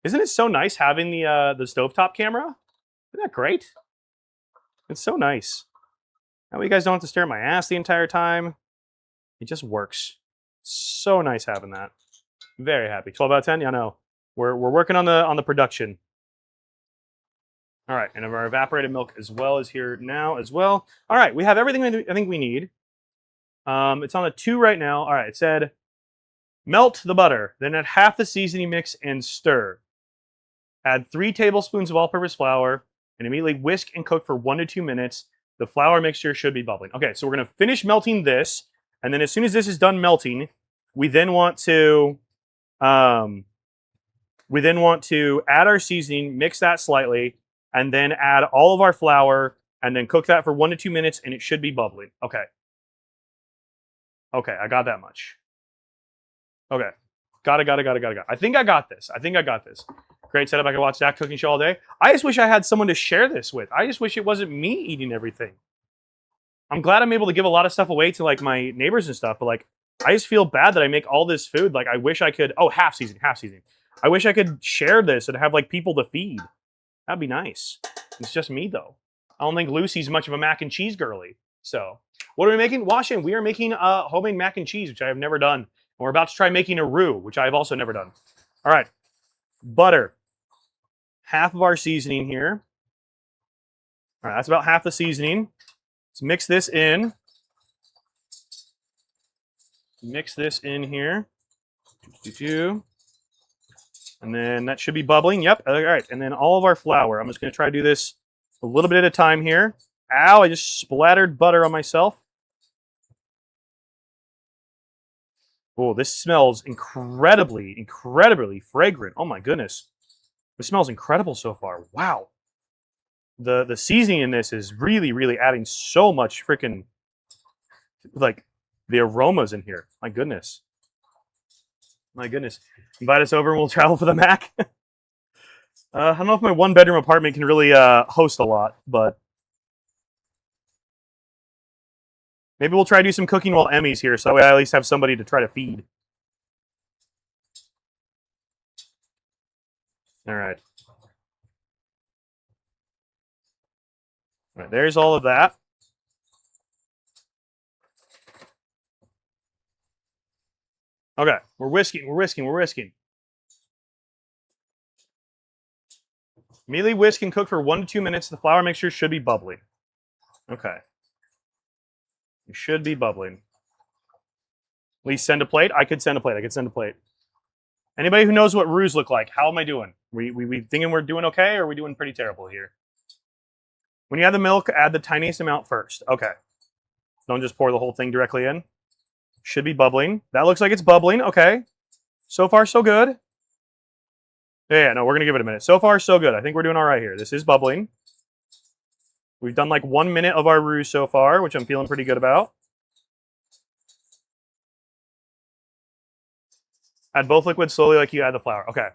Isn't it so nice having the stovetop camera? Isn't that great? It's so nice. That way you guys don't have to stare at my ass the entire time. It just works. So nice having that. Very happy. 12 out of 10. Yeah, no. We're working on the production. All right, and our evaporated milk as well is here now as well. All right, we have everything I think we need. It's on a 2 right now. All right, it said melt the butter, then add half the seasoning mix and stir. Add 3 tablespoons of all-purpose flour and immediately whisk and cook for 1 to 2 minutes. The flour mixture should be bubbling. Okay, so we're gonna finish melting this, and then as soon as this is done melting, we then want to add our seasoning, mix that slightly, and then add all of our flour, and then cook that for 1 to 2 minutes, and it should be bubbling. Okay. Okay, I got that much. Okay. Got it. I think I got this. Great setup. I can watch that cooking show all day. I just wish I had someone to share this with. I just wish it wasn't me eating everything. I'm glad I'm able to give a lot of stuff away to like my neighbors and stuff, but like I just feel bad that I make all this food. Like I wish I could, half season. I wish I could share this and have like people to feed. That'd be nice. It's just me though. I don't think Lucy's much of a mac and cheese girly. So what are we making? Washington, we are making homemade mac and cheese, which I have never done. And we're about to try making a roux, which I have also never done. All right, butter. Half of our seasoning here. All right, that's about half the seasoning. Let's mix this in. Mix this in here. And then that should be bubbling. Yep. All right. And then all of our flour. I'm just going to try to do this a little bit at a time here. Ow, I just splattered butter on myself. Oh, this smells incredibly fragrant. Oh my goodness. This smells incredible so far. Wow. The seasoning in this is really adding so much freaking, like, the aromas in here. My goodness. Invite us over and we'll travel for the Mac. I don't know if my 1-bedroom apartment can really host a lot, but maybe we'll try to do some cooking while Emmy's here, so that way I at least have somebody to try to feed. All right. All right, there's all of that. Okay, we're whisking. Immediately whisk and cook for 1 to 2 minutes. The flour mixture should be bubbling. Okay. It should be bubbling. At least send a plate. I could send a plate. I could send a plate. Anybody who knows what roux look like, how am I doing? We thinking we're doing okay, or are we doing pretty terrible here? When you add the milk, add the tiniest amount first. Okay. Don't just pour the whole thing directly in. Should be bubbling. That looks like it's bubbling. Okay. So far, so good. Yeah, no, we're going to give it a minute. So far, so good. I think we're doing all right here. This is bubbling. We've done like 1 minute of our roux so far, which I'm feeling pretty good about. Add both liquids slowly like you add the flour. Okay.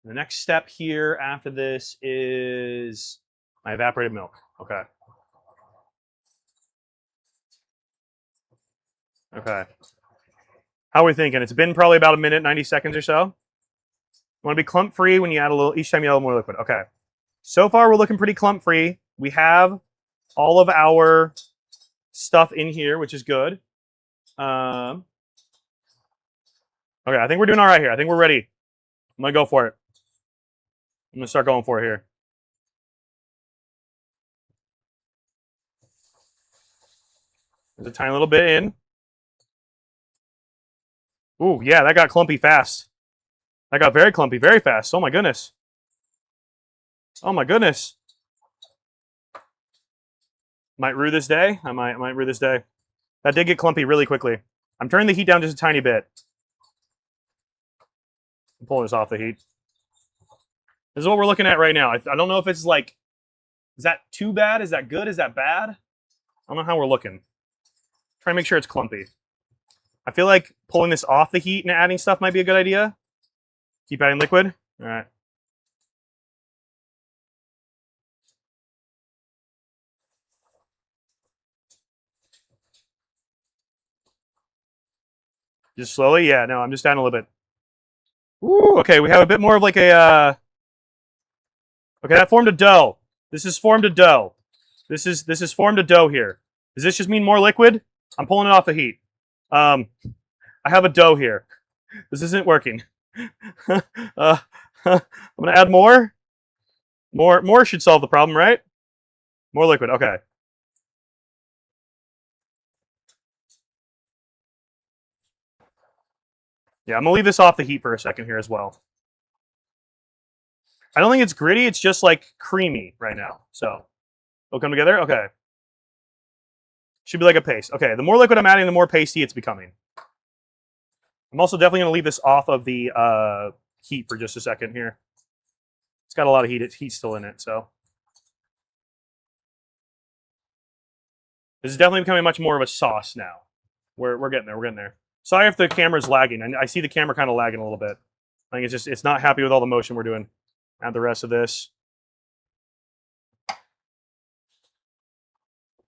The next step here after this is my evaporated milk. Okay. Okay. How are we thinking? It's been probably about a minute, 90 seconds or so. You want to be clump free when you add a little, each time you add a little more liquid. Okay. So far, we're looking pretty clump free. We have all of our stuff in here, which is good. Okay, I think we're doing all right here. I think we're ready. I'm going to go for it. I'm going to start going for it here. There's a tiny little bit in. Ooh, yeah, that got clumpy fast. That got very clumpy, very fast. Oh my goodness. Oh my goodness. Might rue this day. I might rue this day. That did get clumpy really quickly. I'm turning the heat down just a tiny bit. I'm pulling this off the heat. This is what we're looking at right now. I don't know if it's like, is that too bad? Is that good? Is that bad? I don't know how we're looking. Try and make sure it's clumpy. I feel like pulling this off the heat and adding stuff might be a good idea. Keep adding liquid. All right. Just slowly? Yeah, no, I'm just adding a little bit. Ooh, okay, we have a bit more of like a, okay, that formed a dough. This has formed a dough. This is formed a dough here. Does this just mean more liquid? I'm pulling it off the heat. I have a dough here. This isn't working. I'm gonna add more. More should solve the problem, right? More liquid, okay. Yeah, I'm gonna leave this off the heat for a second here as well. I don't think it's gritty, it's just like creamy right now. So, it'll come together? Okay. Should be like a paste. Okay, the more liquid I'm adding, the more pasty it's becoming. I'm also definitely gonna leave this off of the heat for just a second here. It's got a lot of heat still in it, so. This is definitely becoming much more of a sauce now. We're getting there, we're getting there. Sorry if the camera's lagging. I see the camera kind of lagging a little bit. I think it's not happy with all the motion we're doing. Add the rest of this.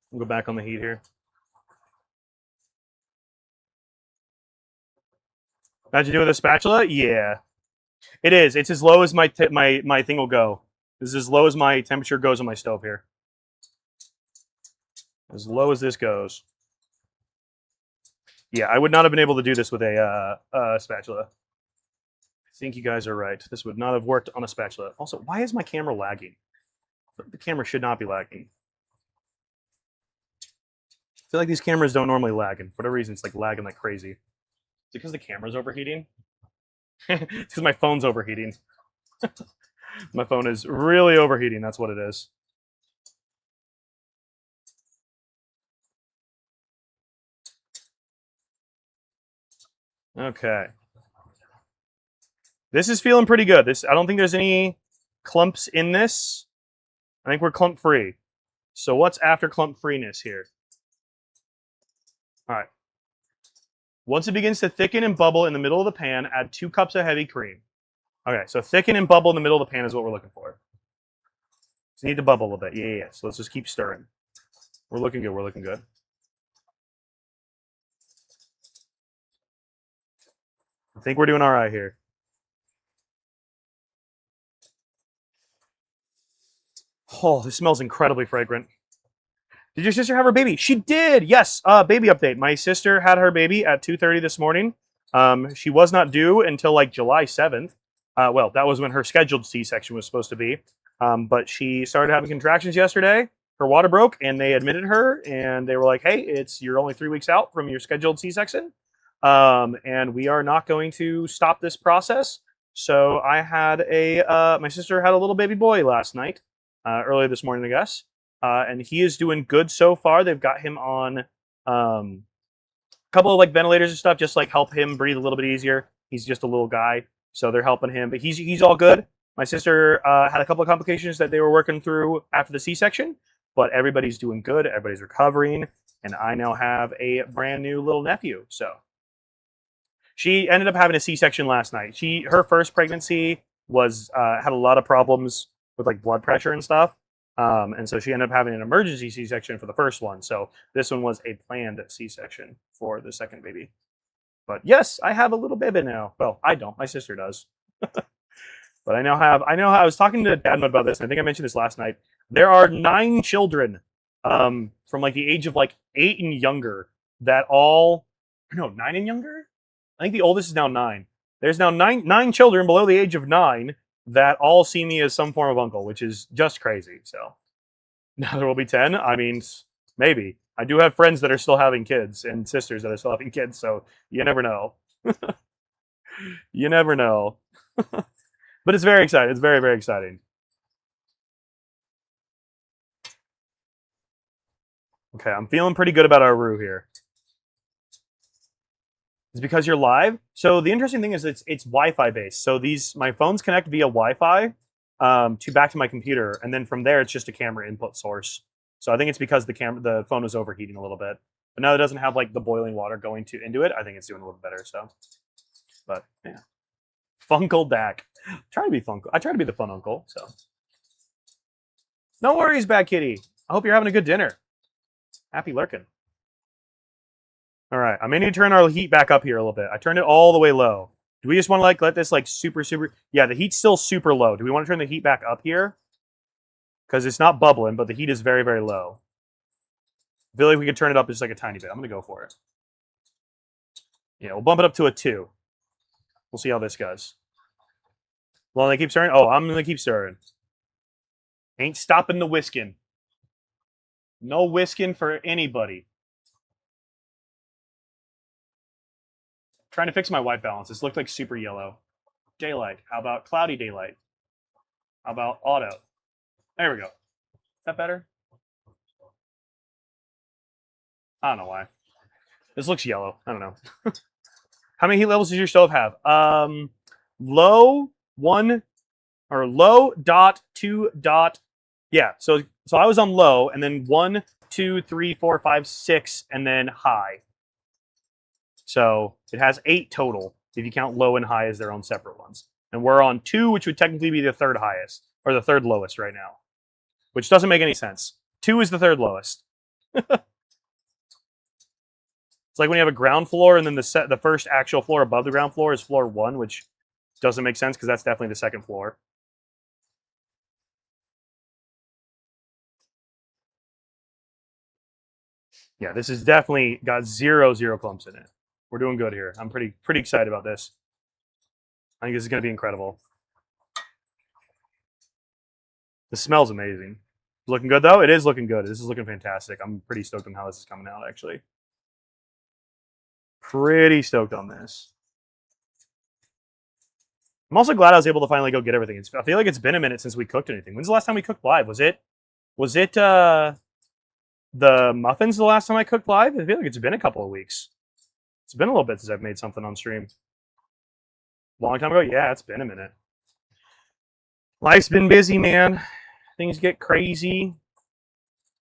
We'll go back on the heat here. How'd you do with a spatula? Yeah. It is. It's as low as my thing will go. This is as low as my temperature goes on my stove here. As low as this goes. Yeah, I would not have been able to do this with a spatula. I think you guys are right. This would not have worked on a spatula. Also, why is my camera lagging? The camera should not be lagging. I feel like these cameras don't normally lag, and for whatever reason, it's like lagging like crazy. Is it because the camera's overheating? It's because my phone's overheating. My phone is really overheating. That's what it is. Okay. This is feeling pretty good. I don't think there's any clumps in this. I think we're clump free. So what's after clump freeness here? All right. Once it begins to thicken and bubble in the middle of the pan, add 2 cups of heavy cream. Okay, so thicken and bubble in the middle of the pan is what we're looking for. So you need to bubble a little bit. Yeah. So let's just keep stirring. We're looking good. We're looking good. I think we're doing all right here. Oh, this smells incredibly fragrant. Did your sister have her baby? She did. Yes. Baby update. My sister had her baby at 2:30 this morning. She was not due until like July 7th. Well, that was when her scheduled C-section was supposed to be. But she started having contractions yesterday. her water broke, and they admitted her, and they were like, "Hey, you're only 3 weeks out from your scheduled C-section, and we are not going to stop this process." So I had my sister had a little baby boy last night, earlier this morning, I guess, and he is doing good so far. They've got him on a couple of like ventilators and stuff, just like help him breathe a little bit easier. He's just a little guy, so they're helping him, but he's all good. My sister had a couple of complications that they were working through after the C-section, but everybody's doing good. Everybody's recovering, and I now have a brand new little nephew. So she ended up having a C-section last night. Her first pregnancy was had a lot of problems with like blood pressure and stuff, and so she ended up having an emergency C-section for the first one. So this one was a planned C-section for the second baby. But yes, I have a little baby now. Well, I don't. My sister does. But I was talking to Dad about this, and I think I mentioned this last night. There are 9 children from like the age of like 8 and younger that all, no, 9 and younger? I think the oldest is now 9. There's now nine children below the age of 9 that all see me as some form of uncle, which is just crazy. So now there will be 10. I mean, maybe. I do have friends that are still having kids and sisters that are still having kids, so you never know. You never know. But it's very exciting. It's very, very exciting. Okay, I'm feeling pretty good about our roux here. It's because you're live. So the interesting thing is it's Wi-Fi based. So my phones connect via Wi-Fi back to my computer, and then from there it's just a camera input source. So I think it's because the phone was overheating a little bit. But now it doesn't have like the boiling water going into it. I think it's doing a little better. So, but yeah, Funkle Dak. I try to be the fun uncle. So, no worries, Bad Kitty. I hope you're having a good dinner. Happy lurking. All right, I may need to turn our heat back up here a little bit. I turned it all the way low. Do we just want to like let this like super? Yeah, the heat's still super low. Do we want to turn the heat back up here? Because it's not bubbling, but the heat is very, very low. I feel like we could turn it up just like a tiny bit. I'm gonna go for it. Yeah, we'll bump it up to a 2. We'll see how this goes. Well, they keep stirring. Oh, I'm gonna keep stirring. Ain't stopping the whisking. No whisking for anybody. Trying to fix my white balance. This looked like super yellow. Daylight. How about cloudy daylight? How about auto? There we go. Is that better? I don't know why. This looks yellow. I don't know. How many heat levels does your stove have? Low 1 or low dot 2 dot. Yeah. So I was on low, and then 1, 2, 3, 4, 5, 6, and then high. So it has 8 total if you count low and high as their own separate ones. And we're on 2, which would technically be the third highest or the third lowest right now, which doesn't make any sense. 2 is the third lowest. It's like when you have a ground floor and then the first actual floor above the ground floor is floor 1, which doesn't make sense because that's definitely the second floor. Yeah, this has definitely got zero clumps in it. We're doing good here. I'm pretty excited about this. I think this is going to be incredible. The smell's amazing. Looking good though? It is looking good. This is looking fantastic. I'm pretty stoked on how this is coming out actually. Pretty stoked on this. I'm also glad I was able to finally go get everything. I feel like it's been a minute since we cooked anything. When's the last time we cooked live? Was it the muffins the last time I cooked live? I feel like it's been a couple of weeks. It's been a little bit since I've made something on stream. Long time ago? Yeah, it's been a minute. Life's been busy, man. Things get crazy.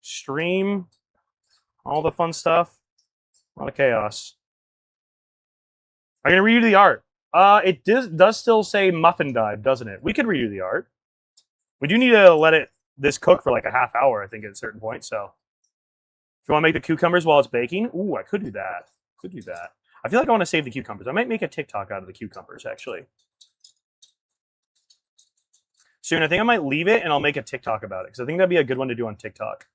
Stream. All the fun stuff. A lot of chaos. I'm going to redo the art. It does still say muffin dive, doesn't it? We could redo the art. We do need to let this cook for like a half hour, I think, at a certain point. So if you want to make the cucumbers while it's baking, ooh, I could do that. I feel like I want to save the cucumbers. I might make a TikTok out of the cucumbers, actually. Soon, I think I might leave it and I'll make a TikTok about it because I think that'd be a good one to do on TikTok.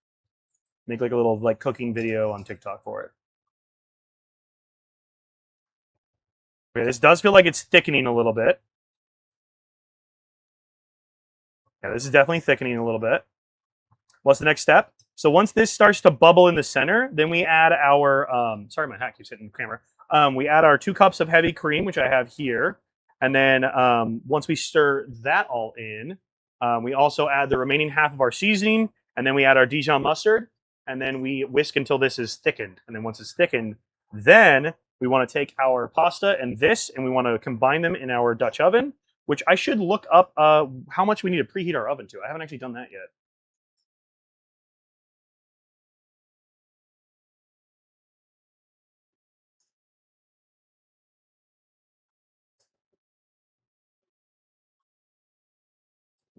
Make like a little like cooking video on TikTok for it. Okay, this does feel like it's thickening a little bit. Yeah, this is definitely thickening a little bit. What's the next step? So once this starts to bubble in the center, then we add our, sorry, my hat keeps hitting the camera. We add our 2 cups of heavy cream, which I have here. And then once we stir that all in, we also add the remaining half of our seasoning, and then we add our Dijon mustard, and then we whisk until this is thickened. And then once it's thickened, then we want to take our pasta and this, and we want to combine them in our Dutch oven, which I should look up how much we need to preheat our oven to. I haven't actually done that yet.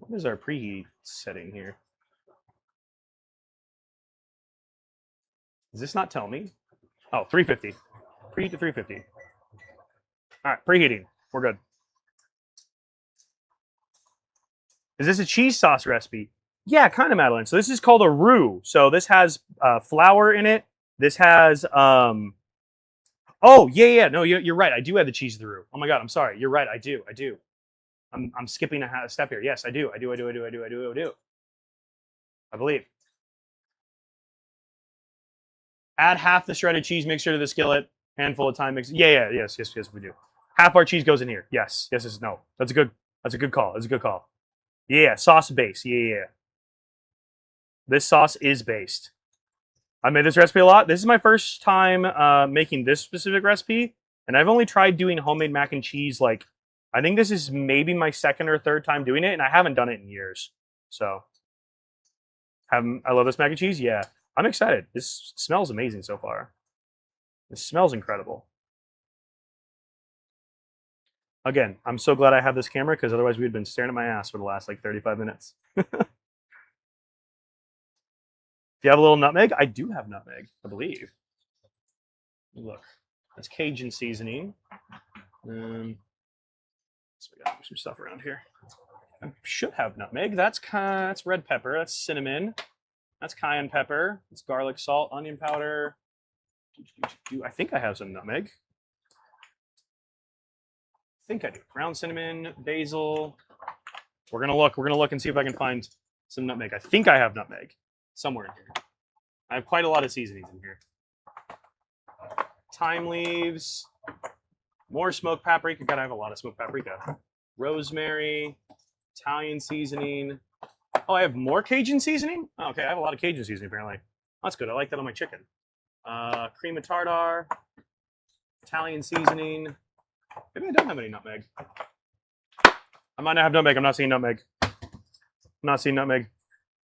What is our preheat setting here? Does this not tell me? Oh, 350. Preheat to 350. All right, preheating. We're good. Is this a cheese sauce recipe? Yeah, kind of, Madeline. So this is called a roux. So this has flour in it. This has oh yeah. No, you're right. I do have the cheese of the roux. Oh my god, I'm sorry. You're right. I do. I'm skipping a step here. Yes, I do. I do. I believe. Add half the shredded cheese mixture to the skillet. Handful of thyme mix. Yes, we do. Half our cheese goes in here. Yes. No. That's a good call. Yeah, sauce base. Yeah. This sauce is based. I made this recipe a lot. This is my first time making this specific recipe, and I've only tried doing homemade mac and cheese. Like, I think this is maybe my second or third time doing it, and I haven't done it in years. So, I love this mac and cheese. Yeah, I'm excited. This smells amazing so far. This smells incredible. Again, I'm so glad I have this camera because otherwise we'd been staring at my ass for the last like 35 minutes. Do you have a little nutmeg? I do have nutmeg, I believe. Look, that's Cajun seasoning. So we got some stuff around here. I should have nutmeg. That's red pepper. That's cinnamon. That's cayenne pepper. It's garlic, salt, onion powder. I think I have some nutmeg. I think I do. Ground cinnamon, basil. We're gonna look and see if I can find some nutmeg. I think I have nutmeg somewhere in here. I have quite a lot of seasonings in here. Thyme leaves, more smoked paprika. God, I have a lot of smoked paprika. Rosemary, Italian seasoning. Oh, I have more Cajun seasoning? Oh, okay, I have a lot of Cajun seasoning apparently. That's good. I like that on my chicken. Cream of tartar, Italian seasoning. Maybe I don't have any nutmeg. I might not have nutmeg. I'm not seeing nutmeg.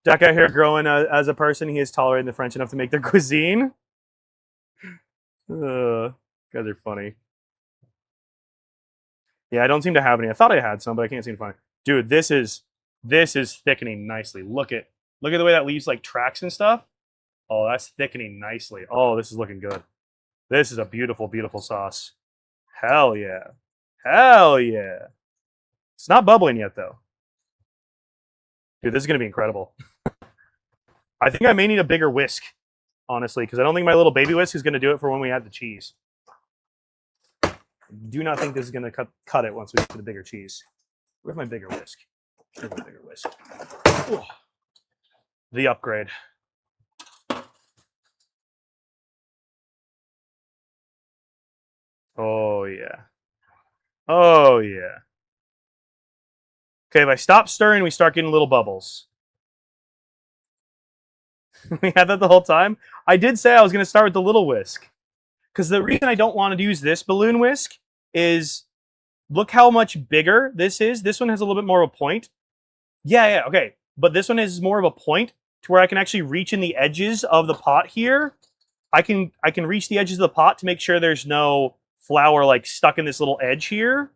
Jack out here growing as a person, he is tolerating the French enough to make their cuisine. Guys are funny. Yeah, I don't seem to have any. I thought I had some, but I can't seem to find it. Dude, this is thickening nicely. Look at the way that leaves like tracks and stuff. Oh, that's thickening nicely. Oh, this is looking good. This is a beautiful, beautiful sauce. Hell yeah. It's not bubbling yet though. Dude, this is gonna be incredible. I think I may need a bigger whisk, honestly, because I don't think my little baby whisk is gonna do it for when we add the cheese. I do not think this is gonna cut it once we get to the bigger cheese. Where's my bigger whisk? Here's my bigger whisk. Ooh. The upgrade. Oh yeah. Okay, if I stop stirring, we start getting little bubbles. We had that the whole time. I did say I was going to start with the little whisk. Because the reason I don't want to use this balloon whisk is, look how much bigger this is. This one has a little bit more of a point. Yeah, okay. But this one is more of a point to where I can actually reach in the edges of the pot here. I can reach the edges of the pot to make sure there's no flour like stuck in this little edge here,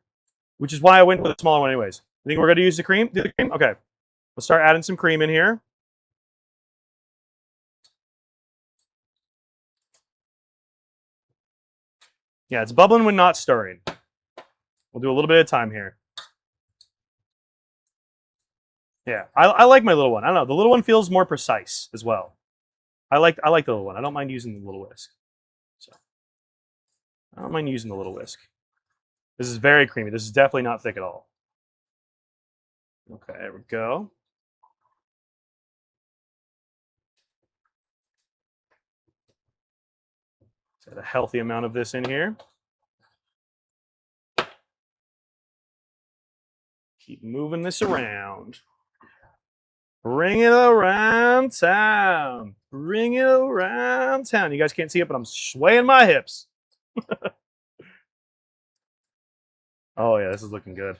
which is why I went with a smaller one anyways. I think we're going to use the cream? Do the cream? Okay. We'll start adding some cream in here. Yeah, it's bubbling when not stirring. We'll do a little bit of time here. Yeah, I like my little one. I don't know. The little one feels more precise as well. I like the little one. I don't mind using the little whisk. So I don't mind using the little whisk. This is very creamy. This is definitely not thick at all. Okay, there we go. Add a healthy amount of this in here. Keep moving this around. Bring it around town. Bring it around town. You guys can't see it, but I'm swaying my hips. Oh, yeah, this is looking good.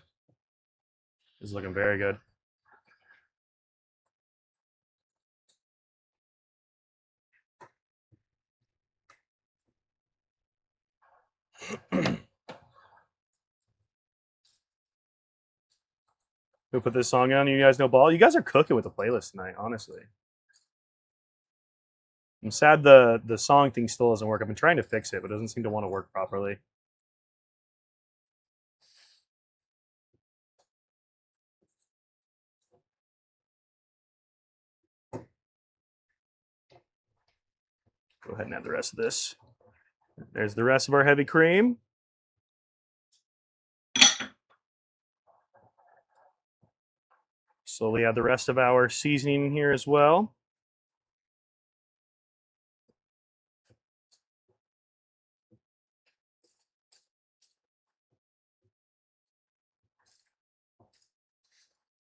This is looking very good. Who put this song on? You guys know ball? You guys are cooking with the playlist tonight, honestly. I'm sad the song thing still doesn't work. I've been trying to fix it, but it doesn't seem to want to work properly. Go ahead and add the rest of this. There's the rest of our heavy cream. Slowly add the rest of our seasoning here as well.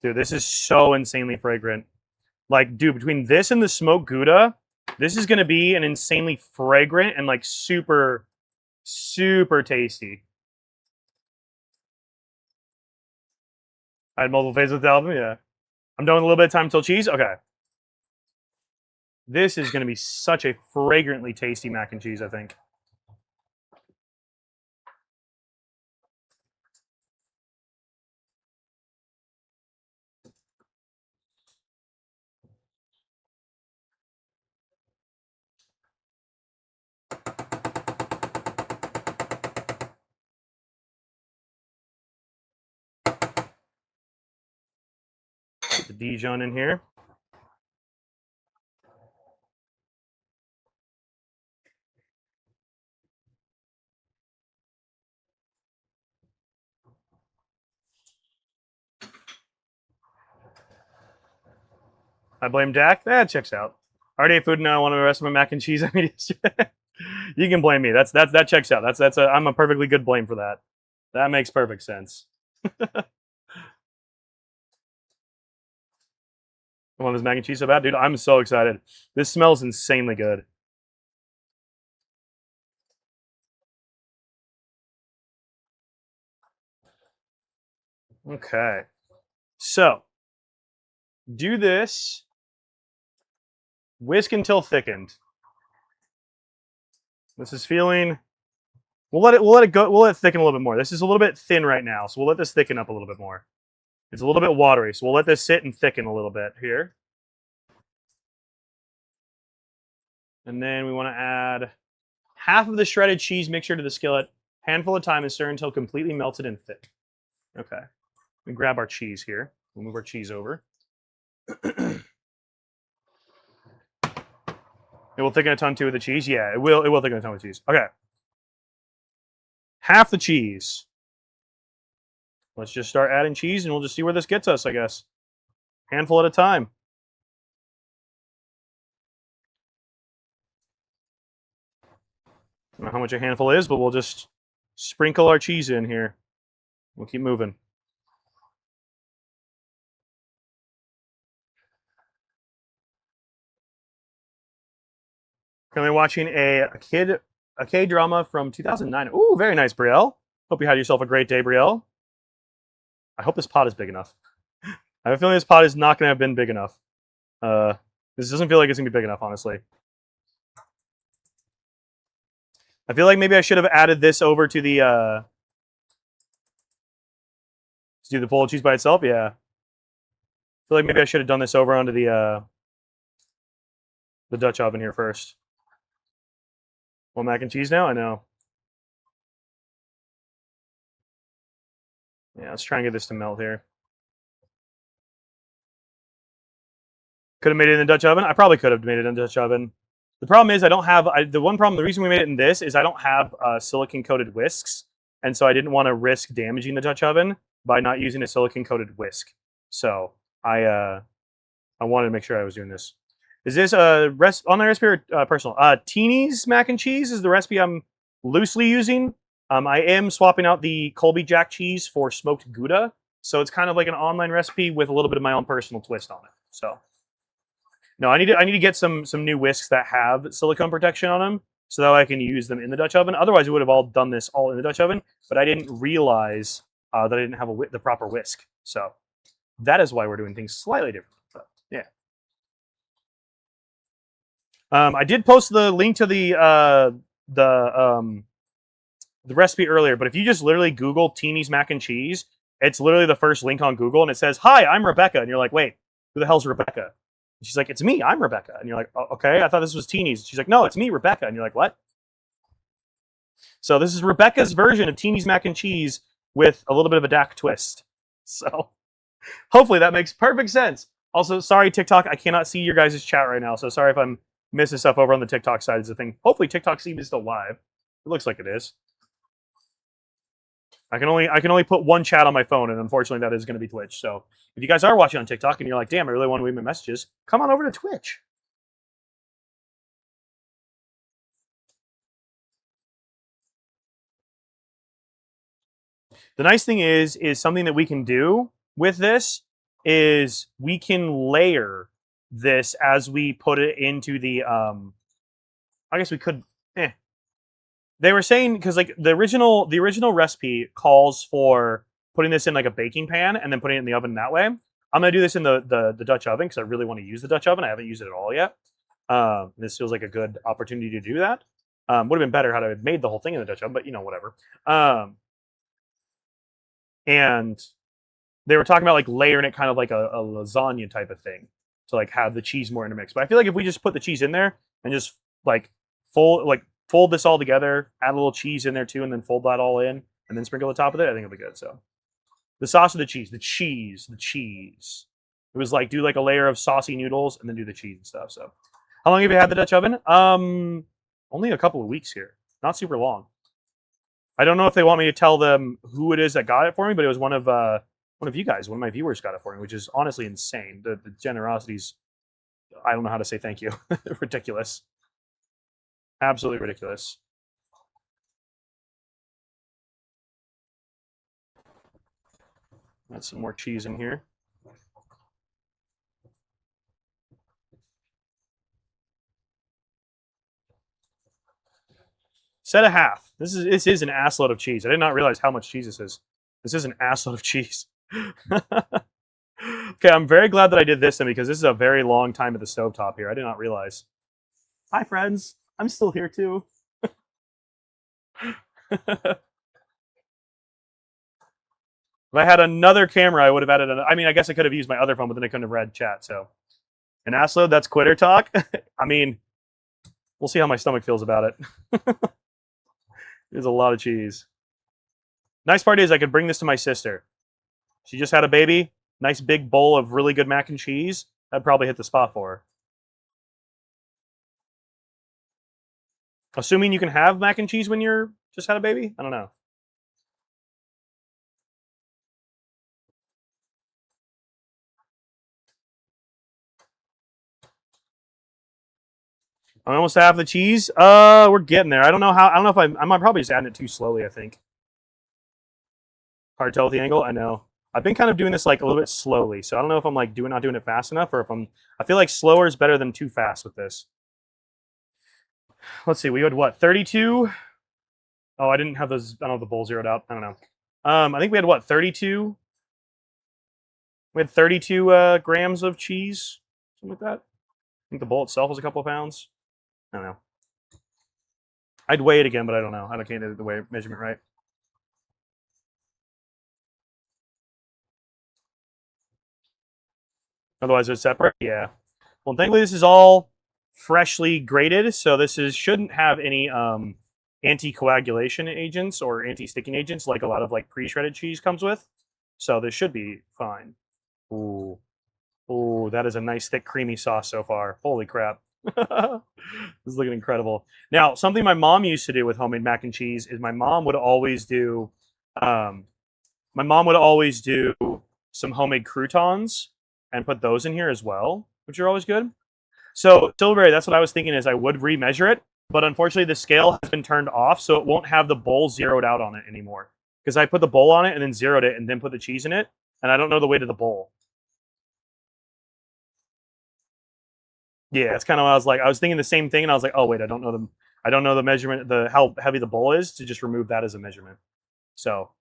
Dude, this is so insanely fragrant. Like, dude, between this and the smoked Gouda, this is going to be an insanely fragrant and, like, super, super tasty. I had multiple phases with the album, yeah. I'm done with a little bit of time until cheese. Okay. This is going to be such a fragrantly tasty mac and cheese, I think. Get the Dijon in here. I blame Jack. That checks out. I already ate food and now I want the rest of my mac and cheese I made yesterday. You can blame me. That checks out. I'm a perfectly good blame for that. That makes perfect sense. I want this mac and cheese so bad, dude. I'm so excited. This smells insanely good. Okay. So, do this. Whisk until thickened. This is feeling. We'll let it go. We'll let it thicken a little bit more. This is a little bit thin right now, so we'll let this thicken up a little bit more. It's a little bit watery, so we'll let this sit and thicken a little bit here. And then we want to add half of the shredded cheese mixture to the skillet, handful of thyme, and stir until completely melted and thick. Okay. We grab our cheese here. We'll move our cheese over. It will thicken a ton too with the cheese. Yeah, it will. It will thicken a ton with cheese. Okay. Half the cheese. Let's just start adding cheese, and we'll just see where this gets us. I guess. Handful at a time. I don't know how much a handful is, but we'll just sprinkle our cheese in here. We'll keep moving. Currently watching a K-drama from 2009. Ooh, very nice, Brielle. Hope you had yourself a great day, Brielle. I hope this pot is big enough. I have a feeling this pot is not going to have been big enough. This doesn't feel like it's going to be big enough, honestly. I feel like maybe I should have added this over to the... Let's do the bowl of cheese by itself, yeah. I feel like maybe I should have done this over onto the Dutch oven here first. Well, mac and cheese now? I know. Yeah, let's try and get this to melt here. Could have made it in the Dutch oven? I probably could have made it in the Dutch oven. The problem is I don't have, the reason we made it in this is I don't have silicone-coated whisks, and so I didn't want to risk damaging the Dutch oven by not using a silicone-coated whisk. So I wanted to make sure I was doing this. Is this a online recipe or personal? Teeny's mac and cheese is the recipe I'm loosely using. I am swapping out the Colby Jack cheese for smoked Gouda, so it's kind of like an online recipe with a little bit of my own personal twist on it. So, no, I need to get some new whisks that have silicone protection on them, so that I can use them in the Dutch oven. Otherwise, we would have all done this all in the Dutch oven, but I didn't realize that I didn't have the proper whisk. So that is why we're doing things slightly different. But, yeah. I did post the link to the recipe earlier, but if you just literally Google Teeny's mac and cheese, it's literally the first link on Google, and it says, "Hi, I'm Rebecca," and you're like, "Wait, who the hell's Rebecca?" And she's like, "It's me, I'm Rebecca," and you're like, oh, "Okay, I thought this was Teeny's." She's like, "No, it's me, Rebecca," and you're like, "What?" So this is Rebecca's version of Teeny's mac and cheese with a little bit of a Dak twist. So hopefully that makes perfect sense. Also, sorry TikTok, I cannot see your guys' chat right now, so sorry if I'm missing stuff over on the TikTok side. Is the thing. Hopefully TikTok Steve is still live. It looks like it is. I can only put one chat on my phone, and unfortunately that is going to be Twitch. So if you guys are watching on TikTok and you're like, "Damn, I really want to read my messages," come on over to Twitch. The nice thing is something that we can do with this is we can layer this as we put it into the I guess we could They were saying, because like the original recipe calls for putting this in like a baking pan and then putting it in the oven that way. I'm gonna do this in the Dutch oven because I really want to use the Dutch oven. I haven't used it at all yet. This feels like a good opportunity to do that. Would have been better had I made the whole thing in the Dutch oven, but whatever. And they were talking about like layering it kind of like a lasagna type of thing to like have the cheese more intermixed. But I feel like if we just put the cheese in there and just like fold this all together, add a little cheese in there too, and then fold that all in, and then sprinkle the top of it, I think it'll be good. So the sauce of the cheese, the cheese. It was like do like a layer of saucy noodles and then do the cheese and stuff. So how long have you had the Dutch oven? Only a couple of weeks here. Not super long. I don't know if they want me to tell them who it is that got it for me, but it was one of you guys, one of my viewers got it for me, which is honestly insane. The generosity's, I don't know how to say thank you. Ridiculous. Absolutely ridiculous. Got some more cheese in here. Set a half. This is an assload of cheese. I did not realize how much cheese this is. This is an assload of cheese. Okay, I'm very glad that I did this then because this is a very long time at the stovetop here. I did not realize. Hi, friends. I'm still here too. If I had another camera, I would have added. I mean, I guess I could have used my other phone, but then I couldn't have read chat. So, an assload. That's quitter talk. I mean, we'll see how my stomach feels about it. There's a lot of cheese. Nice part is I could bring this to my sister. She just had a baby. Nice big bowl of really good mac and cheese. That'd probably hit the spot for her. Assuming you can have mac and cheese when you're just had a baby? I don't know. I'm almost half the cheese. We're getting there. I don't know how. I don't know if I'm probably just adding it too slowly. I think. Hard to tell with the angle. I know. I've been kind of doing this like a little bit slowly, so I don't know if I'm like not doing it fast enough, or if I feel like slower is better than too fast with this. Let's see. We had what 32. Oh, I didn't have those. I don't know the bowl zeroed out. I don't know. I think we had what 32. We had 32 grams of cheese, something like that. I think the bowl itself was a couple of pounds. I don't know. I'd weigh it again, but I don't know. I can't do the weight measurement right. Otherwise, it's separate. Yeah. Well, thankfully, this is all freshly grated, so shouldn't have any anti-coagulation agents or anti-sticking agents like a lot of like pre-shredded cheese comes with. So this should be fine. Ooh, ooh, that is a nice thick creamy sauce so far. Holy crap! This is looking incredible. Now, something my mom used to do with homemade mac and cheese is my mom would always do some homemade croutons and put those in here as well, which are always good. So Silverberry, that's what I was thinking is I would remeasure it, but unfortunately the scale has been turned off, so it won't have the bowl zeroed out on it anymore. Because I put the bowl on it and then zeroed it and then put the cheese in it, and I don't know the weight of the bowl. Yeah, it's kind of what I was like. I was thinking the same thing, and I was like, oh wait, I don't know the measurement, how heavy the bowl is to just remove that as a measurement. So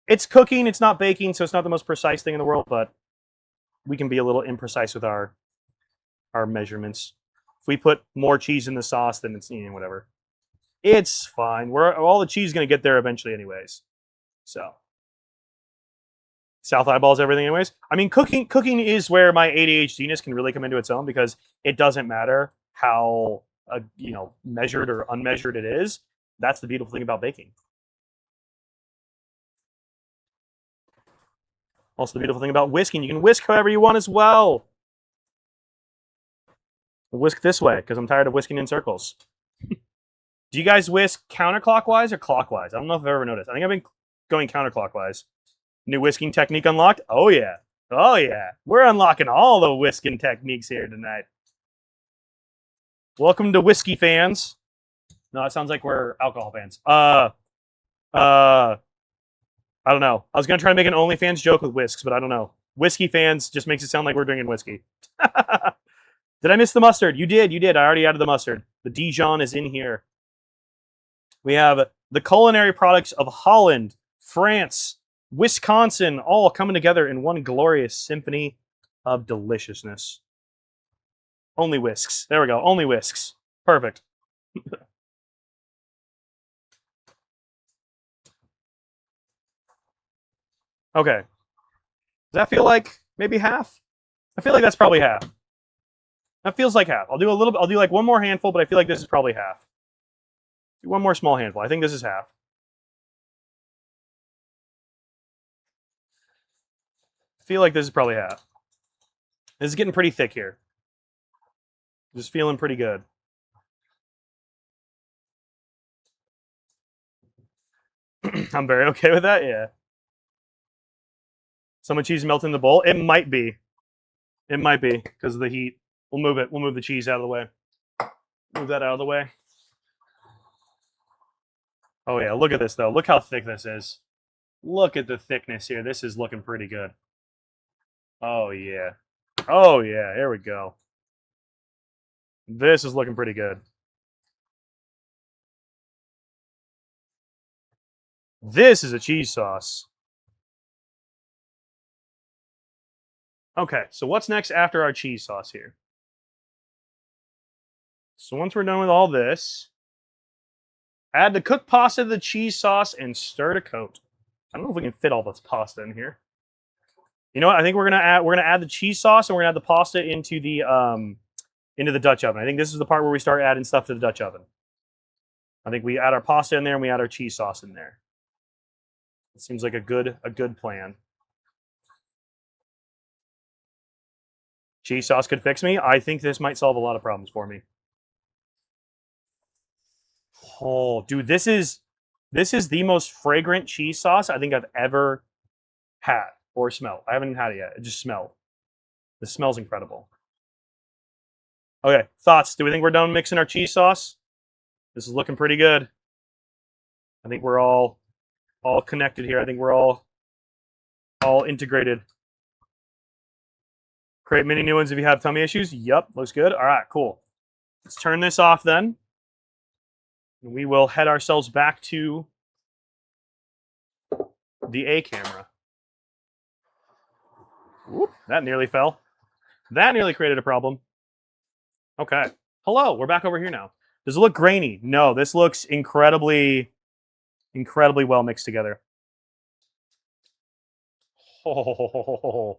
it's cooking, it's not baking, so it's not the most precise thing in the world, but we can be a little imprecise with our measurements. If we put more cheese in the sauce, then it's whatever. It's fine. All the cheese is gonna get there eventually, anyways. So South eyeballs everything, anyways. I mean, cooking is where my ADHDness can really come into its own because it doesn't matter how measured or unmeasured it is. That's the beautiful thing about baking. Also, the beautiful thing about whisking, you can whisk however you want as well. Whisk this way because I'm tired of whisking in circles. Do you guys whisk counterclockwise or clockwise? I don't know if I've ever noticed. I think I've been going counterclockwise. New whisking technique unlocked? Oh yeah. Oh yeah. We're unlocking all the whisking techniques here tonight. Welcome to whiskey fans. No, it sounds like we're alcohol fans. I don't know. I was gonna try to make an OnlyFans joke with whisks, but I don't know. Whiskey fans just makes it sound like we're drinking whiskey. Did I miss the mustard? You did. I already added the mustard. The Dijon is in here. We have the culinary products of Holland, France, Wisconsin, all coming together in one glorious symphony of deliciousness. Only whisks. There we go. Only whisks. Perfect. Okay. Does that feel like maybe half? I feel like that's probably half. That feels like half. I'll do like one more handful, but I feel like this is probably half. Do one more small handful. I think this is half. I feel like this is probably half. This is getting pretty thick here. Just feeling pretty good. I'm very okay with that, yeah. So much cheese melting in the bowl? It might be. It might be because of the heat. We'll move it. We'll move the cheese out of the way. Move that out of the way. Oh yeah, look at this though. Look how thick this is. Look at the thickness here. This is looking pretty good. Oh yeah. Oh yeah, here we go. This is looking pretty good. This is a cheese sauce. Okay, so what's next after our cheese sauce here? So once we're done with all this, add the cooked pasta to the cheese sauce and stir to coat. I don't know if we can fit all this pasta in here. You know what? I think we're gonna add the cheese sauce and we're gonna add the pasta into the Dutch oven. I think this is the part where we start adding stuff to the Dutch oven. I think we add our pasta in there and we add our cheese sauce in there. It seems like a good plan. Cheese sauce could fix me. I think this might solve a lot of problems for me. Oh, dude, this is the most fragrant cheese sauce I think I've ever had or smelled. I haven't even had it yet. It just smelled. This smells incredible. Okay, thoughts? Do we think we're done mixing our cheese sauce? This is looking pretty good. I think we're all connected here. I think we're all integrated. Create many new ones if you have tummy issues. Yep, looks good. All right, cool. Let's turn this off then. And we will head ourselves back to the A camera. Whoop, that nearly fell. That nearly created a problem. Okay. Hello, we're back over here now. Does it look grainy? No, this looks incredibly well mixed together. Oh,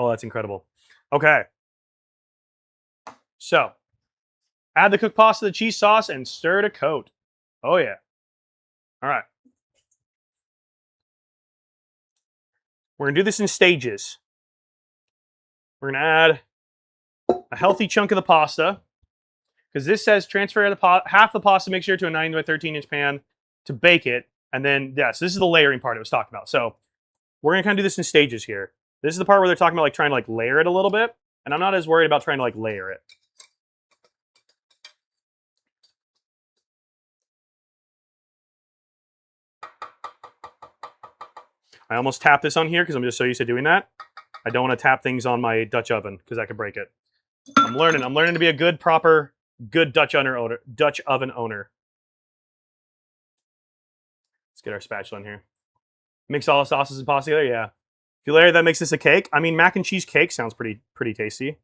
that's incredible. Okay. So, add the cooked pasta, the cheese sauce, and stir to coat. Oh, yeah. All right. We're going to do this in stages. We're going to add a healthy chunk of the pasta, because this says transfer half the pasta mixture to a 9 by 13-inch pan to bake it. And then, yes, this is the layering part it was talking about. So we're going to kind of do this in stages here. This is the part where they're talking about like trying to like layer it a little bit. And I'm not as worried about trying to like layer it. I almost tapped this on here because I'm just so used to doing that. I don't want to tap things on my Dutch oven because that could break it. I'm learning. I'm learning to be a good, proper, good Dutch oven owner. Let's get our spatula in here. Mix all the sauces and pasta together. Yeah. If you layer that, makes this a cake. I mean, mac and cheese cake sounds pretty tasty.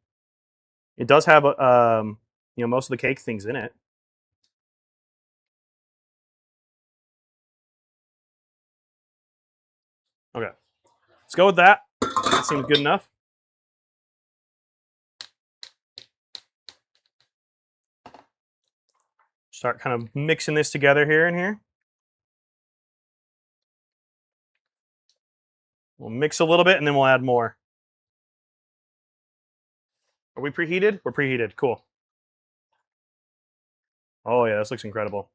It does have most of the cake things in it. Okay, let's go with that. That seems good enough. Start kind of mixing this together here and here. We'll mix a little bit and then we'll add more. Are we preheated? We're preheated. Cool. Oh yeah, this looks incredible.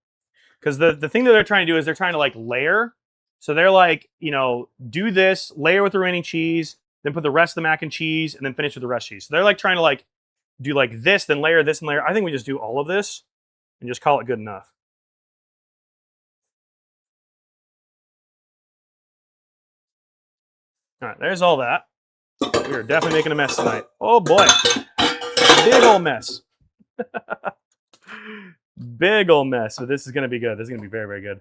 Because the thing that they're trying to do is they're trying to like layer. So they're like, do this, layer with the remaining cheese, then put the rest of the mac and cheese, and then finish with the rest cheese. So they're like trying to like do like this, then layer this and layer. I think we just do all of this and just call it good enough. All right, there's all that. We are definitely making a mess tonight. Oh boy, big old mess. Big old mess. So this is going to be good. This is going to be very, very good.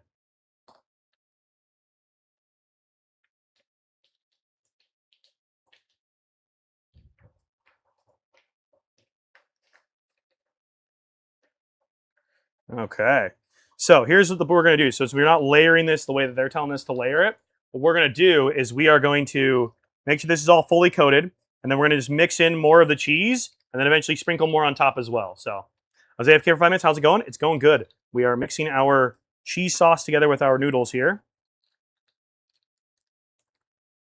Okay. So here's what we're going to do. So we're not layering this the way that they're telling us to layer it. What we're going to do is we are going to make sure this is all fully coated, and then we're going to just mix in more of the cheese, and then eventually sprinkle more on top as well. So I was AFK for 5 minutes. How's it going? It's going good. We are mixing our cheese sauce together with our noodles here.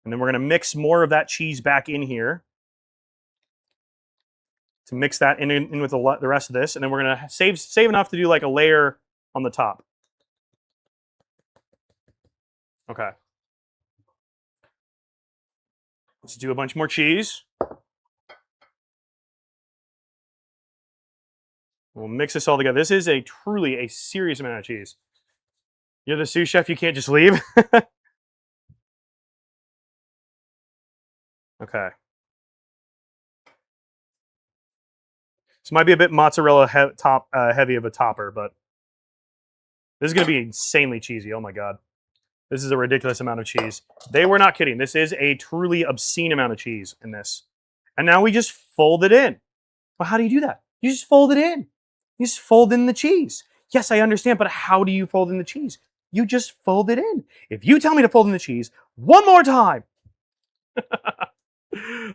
And then we're going to mix more of that cheese back in here to mix that in with the rest of this. And then we're going to save enough to do like a layer on the top. Okay. Let's do a bunch more cheese. We'll mix this all together. This is truly a serious amount of cheese. You're the sous chef, you can't just leave. Okay. This might be a bit mozzarella heavy of a topper, but this is going to be insanely cheesy. Oh my god. This is a ridiculous amount of cheese. They were not kidding. This is a truly obscene amount of cheese in this. And now we just fold it in. Well, how do you do that? You just fold it in. You just fold in the cheese. Yes, I understand, but how do you fold in the cheese? You just fold it in. If you tell me to fold in the cheese one more time,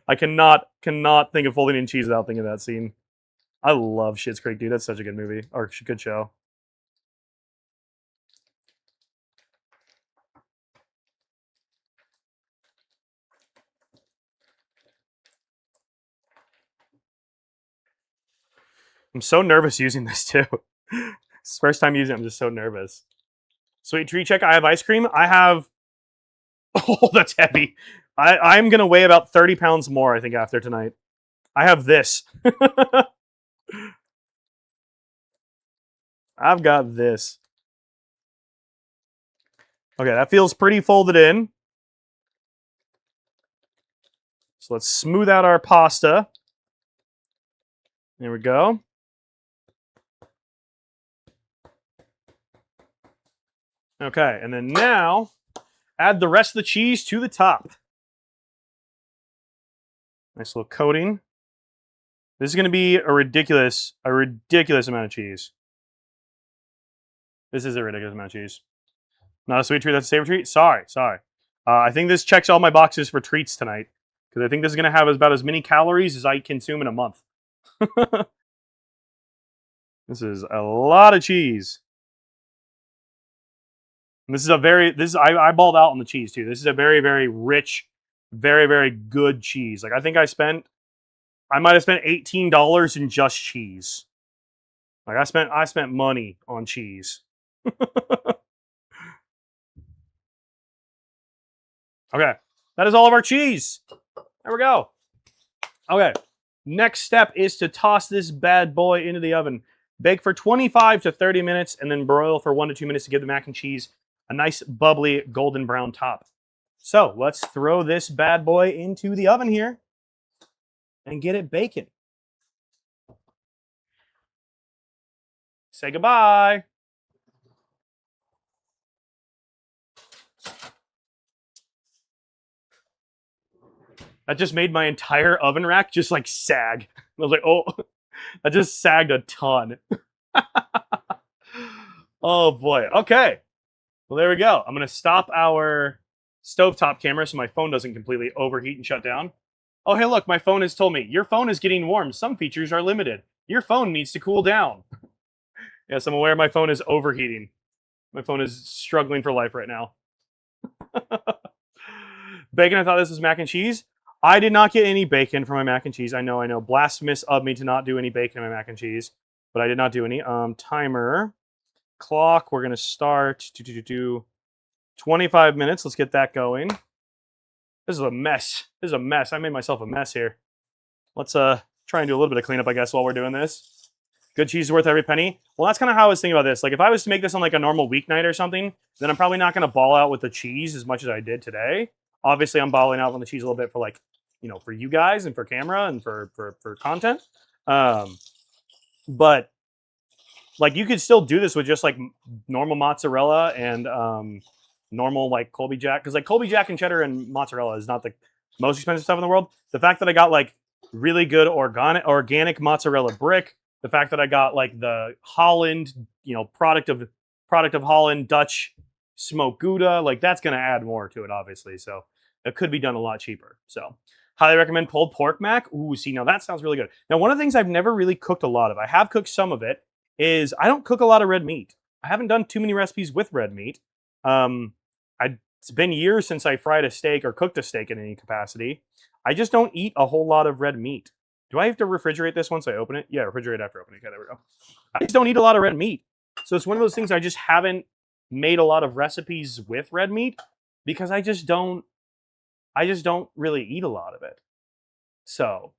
I cannot think of folding in cheese without thinking of that scene. I love Schitt's Creek, dude. That's such a good movie, or good show. I'm so nervous using this too. It's the first time using it, I'm just so nervous. Sweet treat check. I have ice cream. I have... Oh, that's heavy. I'm going to weigh about 30 pounds more, I think, after tonight. I have this. I've got this. Okay, that feels pretty folded in. So let's smooth out our pasta. There we go. Okay, and then now add the rest of the cheese to the top. Nice little coating. This is going to be a ridiculous amount of cheese. This is a ridiculous amount of cheese. Not a sweet treat, that's a savory treat? Sorry. I think this checks all my boxes for treats tonight. Because I think this is going to have about as many calories as I consume in a month. This is a lot of cheese. And this is I balled out on the cheese too. This is a very, very rich, very, very good cheese. Like I think I might have spent $18 in just cheese. Like I spent money on cheese. Okay, that is all of our cheese. There we go. Okay, Next step is to toss this bad boy into the oven. Bake for 25 to 30 minutes and then broil for 1 to 2 minutes to give the mac and cheese a nice bubbly golden brown top. So let's throw this bad boy into the oven here and get it baking. Say goodbye. That just made my entire oven rack just like sag. I was like, oh, that just sagged a ton. Oh boy. Okay. Well, there we go. I'm going to stop our stovetop camera so my phone doesn't completely overheat and shut down. Oh, hey, look, my phone has told me, your phone is getting warm. Some features are limited. Your phone needs to cool down. Yes, I'm aware my phone is overheating. My phone is struggling for life right now. Bacon, I thought this was mac and cheese. I did not get any bacon for my mac and cheese. I know. Blasphemous of me to not do any bacon in my mac and cheese. But I did not do any. Timer. Clock. We're going to start. 25 minutes. Let's get that going. This is a mess. This is a mess. I made myself a mess here. Let's try and do a little bit of cleanup, I guess, while we're doing this. Good cheese is worth every penny. Well, that's kind of how I was thinking about this. Like, if I was to make this on like a normal weeknight or something, then I'm probably not going to ball out with the cheese as much as I did today. Obviously, I'm balling out on the cheese a little bit for like, you know, for you guys and for camera and for content. But like, you could still do this with just like normal mozzarella and normal like Colby Jack, because like Colby Jack and cheddar and mozzarella is not the most expensive stuff in the world. The fact that I got like really good organic mozzarella brick, the fact that I got like the Holland, you know, product of Holland Dutch smoked Gouda, like that's going to add more to it, obviously. So it could be done a lot cheaper. So highly recommend pulled pork mac. Ooh, see, now that sounds really good. Now, one of the things I've never really cooked a lot of, I have cooked some of it, is I don't cook a lot of red meat. I haven't done too many recipes with red meat. It's been years since I fried a steak or cooked a steak in any capacity. I just don't eat a whole lot of red meat. Do I have to refrigerate this once I open it? Yeah, refrigerate after opening. Okay, there we go. I just don't eat a lot of red meat. So it's one of those things I just haven't made a lot of recipes with red meat because I just don't really eat a lot of it. So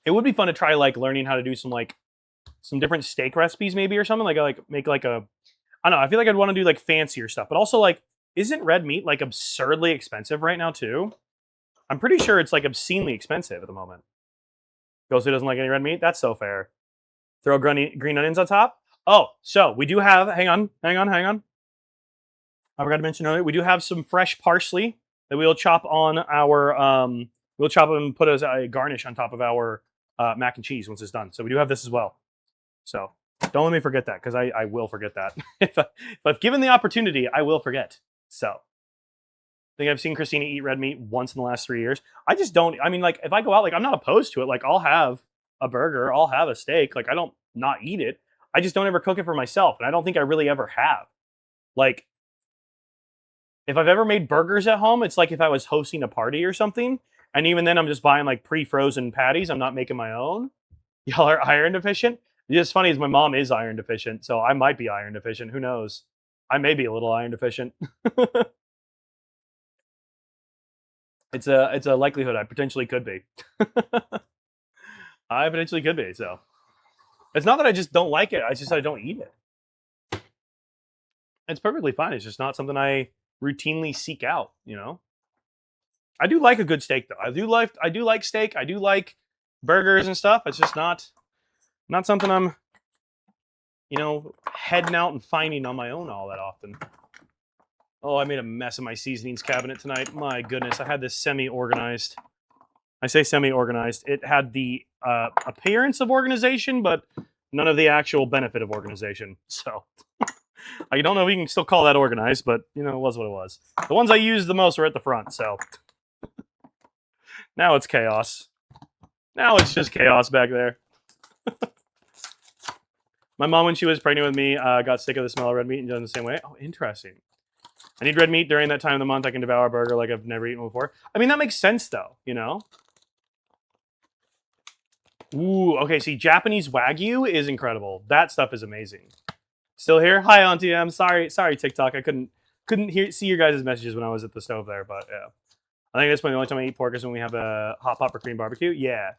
it would be fun to try like learning how to do some different steak recipes maybe or something, like make like a, I don't know, I feel like I'd want to do like fancier stuff, but also like, isn't red meat like absurdly expensive right now too? I'm pretty sure it's like obscenely expensive at the moment. Ghosty doesn't like any red meat. That's so fair. Throw green onions on top. Oh, so we do have, hang on. I forgot to mention earlier, we do have some fresh parsley that we'll chop on our, we'll chop and put as a garnish on top of our mac and cheese once it's done. So we do have this as well. So don't let me forget that, because I will forget that. if I've given the opportunity, I will forget. So I think I've seen Christina eat red meat once in the last 3 years. I just don't, I mean, like if I go out, like I'm not opposed to it. Like I'll have a burger, I'll have a steak. Like I don't not eat it. I just don't ever cook it for myself. And I don't think I really ever have. Like if I've ever made burgers at home, it's like if I was hosting a party or something. And even then I'm just buying like pre-frozen patties. I'm not making my own. Y'all are iron deficient. It's funny is my mom is iron deficient, so I might be iron deficient. Who knows? I may be a little iron deficient. It's a likelihood I potentially could be. I potentially could be. So it's not that I just don't like it. It's just I don't eat it. It's perfectly fine. It's just not something I routinely seek out. You know. I do like a good steak though. I do like steak. I do like burgers and stuff. It's just not something I'm, you know, heading out and finding on my own all that often. Oh, I made a mess of my seasonings cabinet tonight. My goodness, I had this semi-organized. I say semi-organized. It had the appearance of organization, but none of the actual benefit of organization. So I don't know if you can still call that organized, but, you know, it was what it was. The ones I used the most were at the front, so. Now it's chaos. Now it's just chaos back there. My mom, when she was pregnant with me, got sick of the smell of red meat and done the same way. Oh, interesting. I need red meat during that time of the month. I can devour a burger like I've never eaten before. I mean, that makes sense, though, you know? Ooh, okay, see, Japanese Wagyu is incredible. That stuff is amazing. Still here? Hi, Auntie M. Sorry, TikTok. I couldn't see your guys' messages when I was at the stove there, but yeah. I think that's the only time I eat pork is when we have a hot pot for Korean barbecue. Yeah.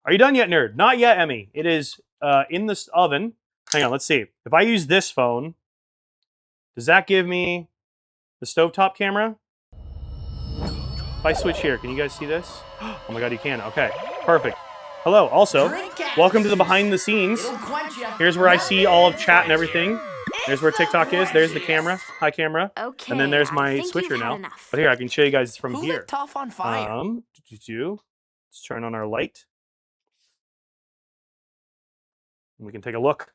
Are you done yet, nerd? Not yet, Emmy. It is in this oven. Hang on, let's see. If I use this phone, does that give me the stovetop camera? If I switch here, can you guys see this? Oh my god, you can. Okay, perfect. Hello, also, welcome to the behind the scenes. Here's where I see all of chat and everything. There's where TikTok is. There's the camera. Hi, camera. Okay, and then there's my switcher now. enough. But here, I can show you guys from Who here. lit Toph on fire? Let's turn on our light. And we can take a look.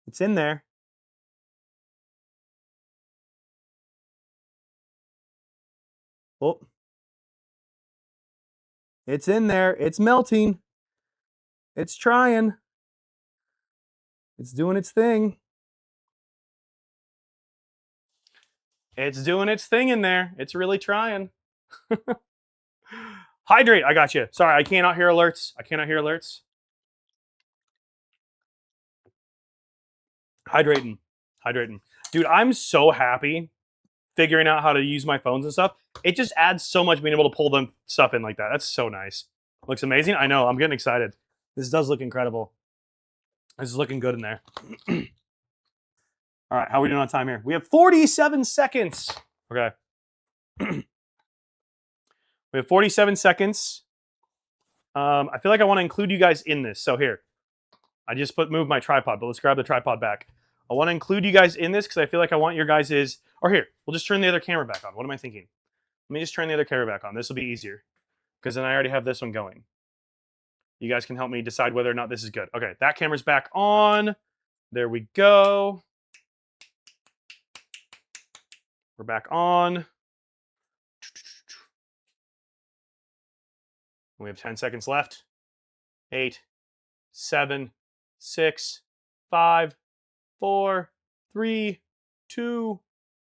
It's in there. Oh. It's in there. It's melting. It's trying. It's doing its thing. It's doing its thing in there. It's really trying. Hydrate. I got you. Sorry, I cannot hear alerts. Hydrating. Dude, I'm so happy figuring out how to use my phones and stuff. It just adds so much being able to pull them stuff in like that. That's so nice. Looks amazing. I know. I'm getting excited. This does look incredible. This is looking good in there. All right, how are we doing on time here? We have 47 seconds. Okay. We have 47 seconds. I feel like I want to include you guys in this. So here, I just moved my tripod, but let's grab the tripod back. I want to include you guys in this because I feel like I want your guys' or here, we'll just turn the other camera back on. What am I thinking? Let me just turn the other camera back on. This will be easier because then I already have this one going. You guys can help me decide whether or not this is good. Okay, that camera's back on. There we go. We're back on. We have 10 seconds left. 8, 7, 6, 5, 4, 3, 2,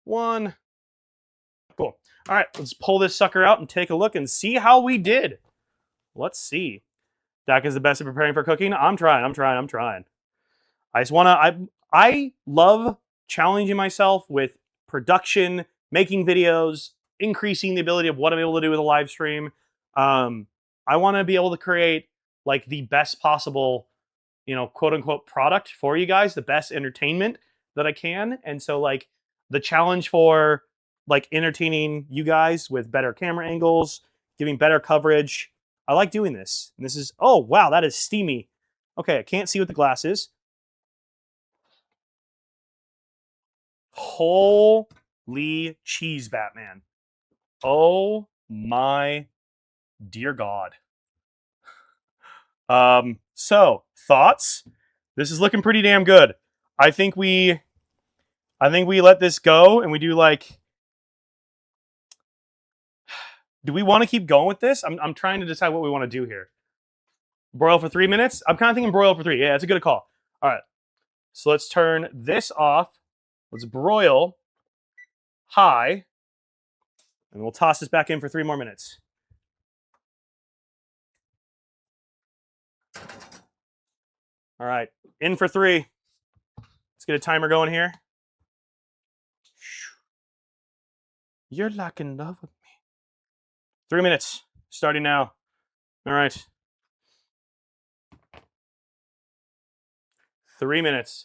1. Cool. All right, let's pull this sucker out and take a look and see how we did. Let's see. Dak is the best at preparing for cooking. I'm trying. I just want to, I love challenging myself with production, making videos, increasing the ability of what I'm able to do with a live stream. I want to be able to create like the best possible, quote unquote product for you guys, the best entertainment that I can. And so like the challenge for like entertaining you guys with better camera angles, giving better coverage. I like doing this. And this is, oh wow, that is steamy. Okay, I can't see with the glasses. Holy cheese, Batman. Oh my dear God. So thoughts? This is looking pretty damn good. I think we let this go and we do like, do we want to keep going with this? I'm trying to decide what we want to do here. Broil for 3 minutes? I'm kind of thinking broil for 3. Yeah, that's a good call. All right. So let's turn this off. Let's broil high. And we'll toss this back in for 3 more minutes. All right, in for 3. Let's get a timer going here. You're like in love with me. 3 minutes, starting now. All right. 3 minutes.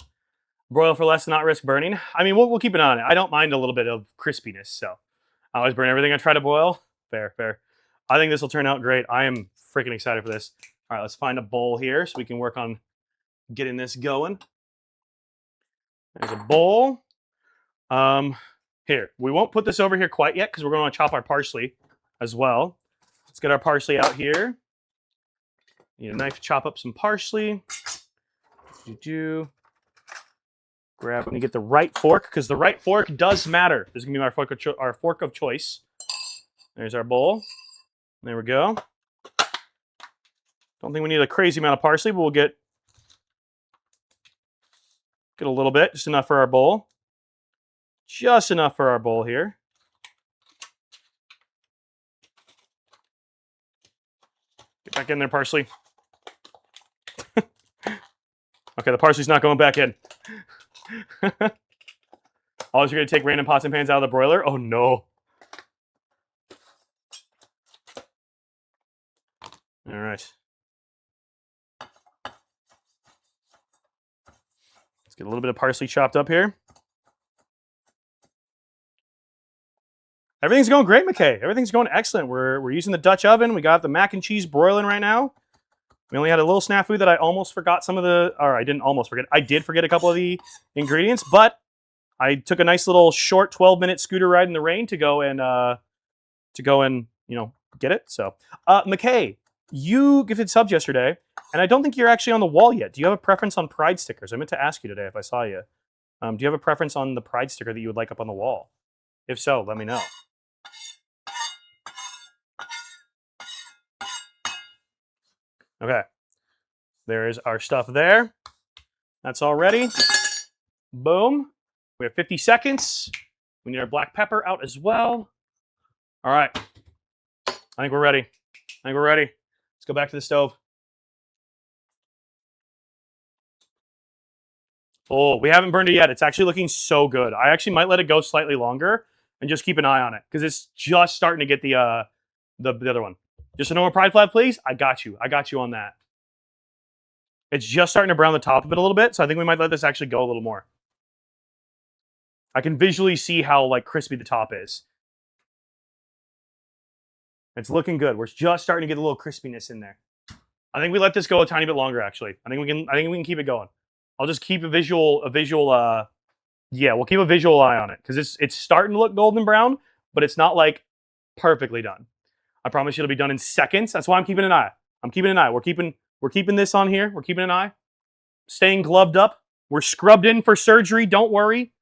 Broil for less, not risk burning. I mean, we'll keep it on it. I don't mind a little bit of crispiness, so I always burn everything I try to boil. Fair. I think this will turn out great. I am freaking excited for this. All right, let's find a bowl here so we can work on getting this going. There's a bowl. Here, we won't put this over here quite yet because we're going to chop our parsley as well. Let's get our parsley out here. Need a knife to chop up some parsley. Grab and get the right fork because the right fork does matter. This is gonna be our fork of choice. There's our bowl. There we go. Don't think we need a crazy amount of parsley, but we'll get a little bit, just enough for our bowl. Just enough for our bowl here. Get back in there, parsley. Okay, the parsley's not going back in. Oh, you're going to take random pots and pans out of the broiler? Oh, no. All right. Let's get a little bit of parsley chopped up here. Everything's going great, McKay. Everything's going excellent. We're using the Dutch oven. We got the mac and cheese broiling right now. We only had a little snafu that I almost forgot some of the, or I didn't almost forget. I did forget a couple of the ingredients, but I took a nice little short 12-minute scooter ride in the rain to go and you know, get it. So, McKay, you gifted subs yesterday, and I don't think you're actually on the wall yet. Do you have a preference on pride stickers? I meant to ask you today if I saw you. Do you have a preference on the pride sticker that you would like up on the wall? If so, let me know. Okay. There's our stuff there. That's all ready. Boom. We have 50 seconds. We need our black pepper out as well. All right. I think we're ready. Let's go back to the stove. Oh, we haven't burned it yet. It's actually looking so good. I actually might let it go slightly longer and just keep an eye on it because it's just starting to get the other one. Just a normal pride flag, please. I got you on that. It's just starting to brown the top of it a little bit, so I think we might let this actually go a little more. I can visually see how like crispy the top is. It's looking good. We're just starting to get a little crispiness in there. I think we let this go a tiny bit longer. Actually, I think we can keep it going. I'll just keep we'll keep a visual eye on it because it's starting to look golden brown, but it's not like perfectly done. I promise you it'll be done in seconds. That's why I'm keeping an eye. We're keeping this on here. We're keeping an eye. Staying gloved up. We're scrubbed in for surgery. Don't worry.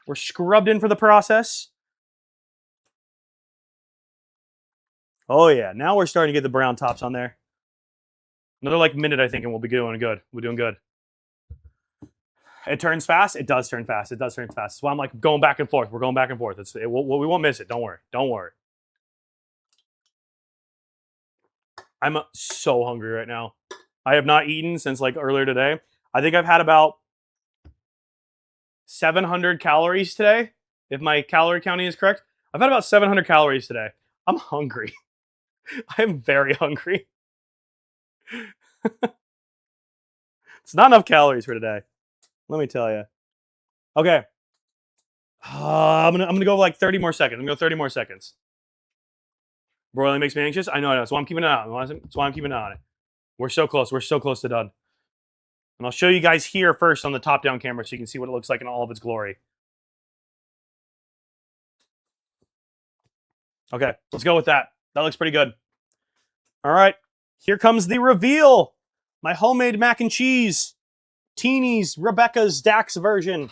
We're scrubbed in for the process. Oh yeah, now we're starting to get the brown tops on there. Another like minute, I think, and we'll be doing good. We're doing good. It turns fast. It does turn fast. That's why I'm like going back and forth. We're going back and forth. We won't miss it. Don't worry. I'm so hungry right now. I have not eaten since like earlier today. I think I've had about 700 calories today. If my calorie counting is correct, I've had about 700 calories today. I'm hungry. I am very hungry. It's not enough calories for today. Let me tell you. Okay. I'm gonna go like 30 more seconds. I'm gonna go 30 more seconds. Broiling makes me anxious. I know. That's why I'm keeping an eye on it. We're so close. We're so close to done. And I'll show you guys here first on the top-down camera so you can see what it looks like in all of its glory. Okay, let's go with that. That looks pretty good. All right, here comes the reveal. My homemade mac and cheese. Teeny's Rebecca's Dax version.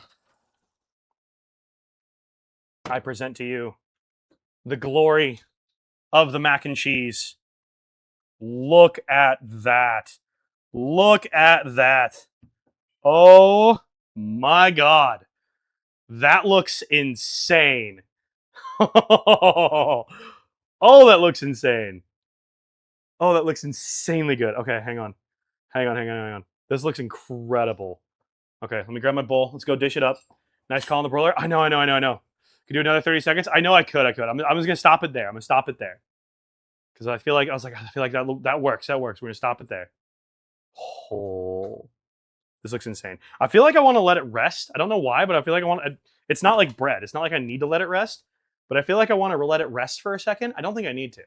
I present to you the glory of the mac and cheese. Look at that. Look at that. Oh my God. That looks insane. Oh, that looks insane. Oh, that looks insanely good. Okay, hang on. This looks incredible. Okay, let me grab my bowl. Let's go dish it up. Nice call on the broiler. I know. Could do another 30 seconds. I know I could. I'm just gonna stop it there. Because I feel like that works. We're gonna stop it there. Oh, this looks insane. I feel like I want to let it rest. I don't know why, but I feel like I want. It's not like bread. It's not like I need to let it rest. But I feel like I want to let it rest for a second. I don't think I need to,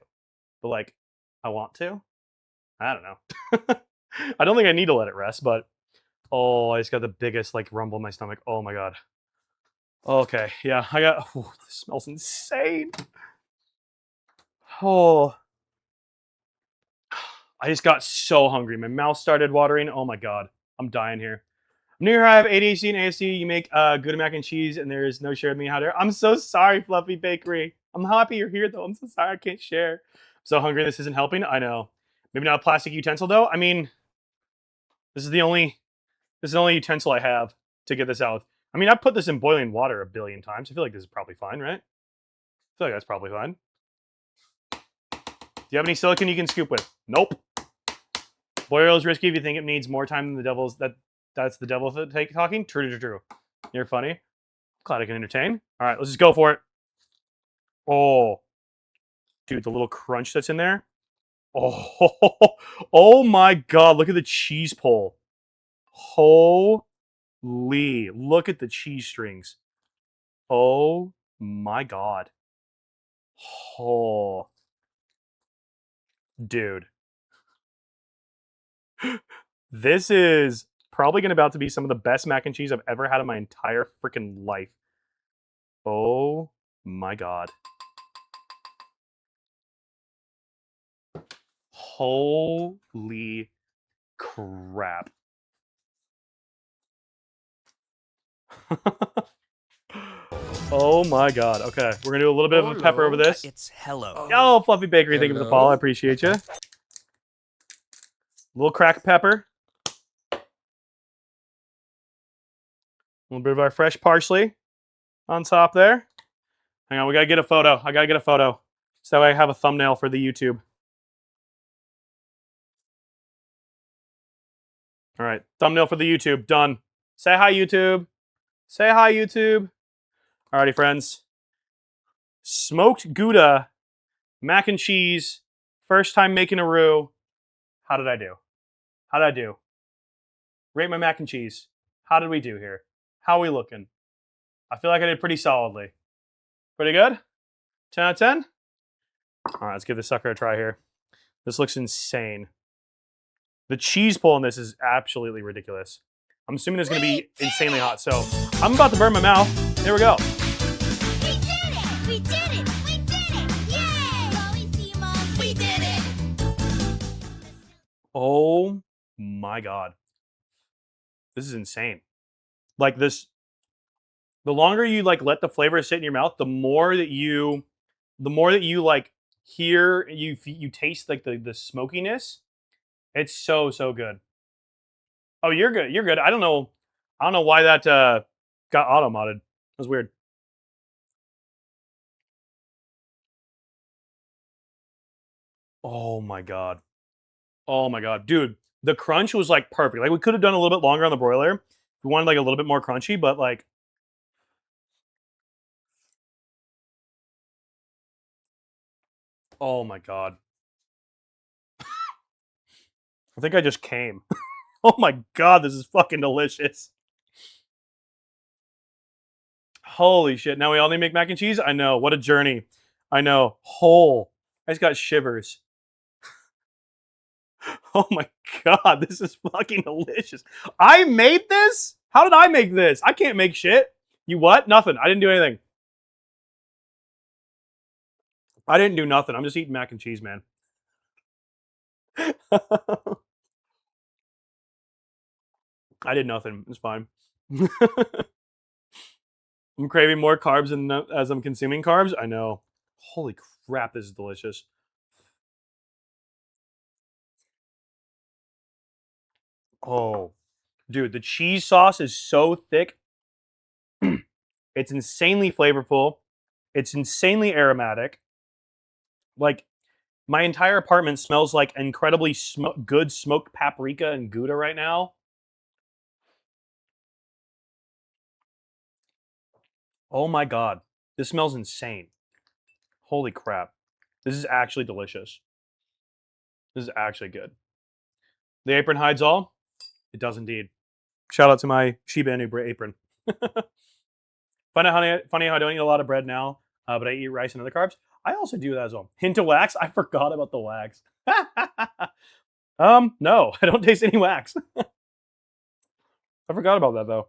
but like, I want to. I don't know. I don't think I need to let it rest, but oh, I just got the biggest like rumble in my stomach. Oh my God. Okay, yeah, I got. Oh, this smells insane. Oh, I just got so hungry. My mouth started watering. Oh my God, I'm dying here. I'm new here. I have ADHD and ASD. You make Gouda mac and cheese, and there is no share of me how to. I'm so sorry, Fluffy Bakery. I'm happy you're here though. I'm so sorry I can't share. I'm so hungry. This isn't helping. I know. Maybe not a plastic utensil though. I mean, this is the only utensil I have to get this out with. I mean, I've put this in boiling water a billion times. I feel like this is probably fine, right? I feel like that's probably fine. Do you have any silicone you can scoop with? Nope. Boil is risky if you think it needs more time than the devil's. That's the devil talking. True. You're funny. Glad I can entertain. All right, let's just go for it. Oh, dude, the little crunch that's in there. Oh, oh my God! Look at the cheese pull. Holy! Look at the cheese strings. Oh my God! Oh, dude, this is probably going to about to be some of the best mac and cheese I've ever had in my entire freaking life. Oh my God! Holy crap! Oh my God. Okay, we're gonna do a little bit of a pepper over this. It's hello. Oh, Fluffy Bakery, thank you for the Hello. follow. I appreciate you. A little cracked pepper. A little bit of our fresh parsley on top there. Hang on, we gotta get a photo. I gotta get a photo. So I have a thumbnail for the YouTube. All right, thumbnail for the YouTube, done. Say hi, YouTube. Say hi, YouTube. Alrighty, friends. Smoked Gouda, mac and cheese, first time making a roux. How did I do? How did I do? Rate my mac and cheese. How did we do here? How are we looking? I feel like I did pretty solidly. Pretty good? 10 out of 10? All right, let's give this sucker a try here. This looks insane. The cheese pull in this is absolutely ridiculous. I'm assuming it's going to be insanely hot, so I'm about to burn my mouth. Here we go. We did it! We did it! We did it! Yay! We did it! Oh my God. This is insane. Like this, the longer you like let the flavor sit in your mouth, the more that you like hear, you taste like the smokiness. It's so good. Oh, you're good. You're good. I don't know why that got auto modded. That was weird. Oh my God. Oh my God, dude. The crunch was like perfect. Like we could have done a little bit longer on the broiler. If we wanted like a little bit more crunchy, but like, oh my God. I think I just came. Oh my God, this is fucking delicious. Holy shit. Now we all need to make mac and cheese? I know. What a journey. I know. I just got shivers. Oh my God, this is fucking delicious. I made this? How did I make this? I can't make shit. You what? Nothing. I didn't do anything. I didn't do nothing. I'm just eating mac and cheese, man. I did nothing. It's fine. I'm craving more carbs as I'm consuming carbs. I know. Holy crap, this is delicious. Oh, dude, the cheese sauce is so thick. It's insanely flavorful. It's insanely aromatic. Like, my entire apartment smells like incredibly good smoked paprika and Gouda right now. Oh my God. This smells insane. Holy crap. This is actually delicious. This is actually good. The apron hides all? It does indeed. Shout out to my Shiba Inu apron. Funny how I don't eat a lot of bread now, but I eat rice and other carbs. I also do that as well. Hint of wax? I forgot about the wax. No, I don't taste any wax. I forgot about that though.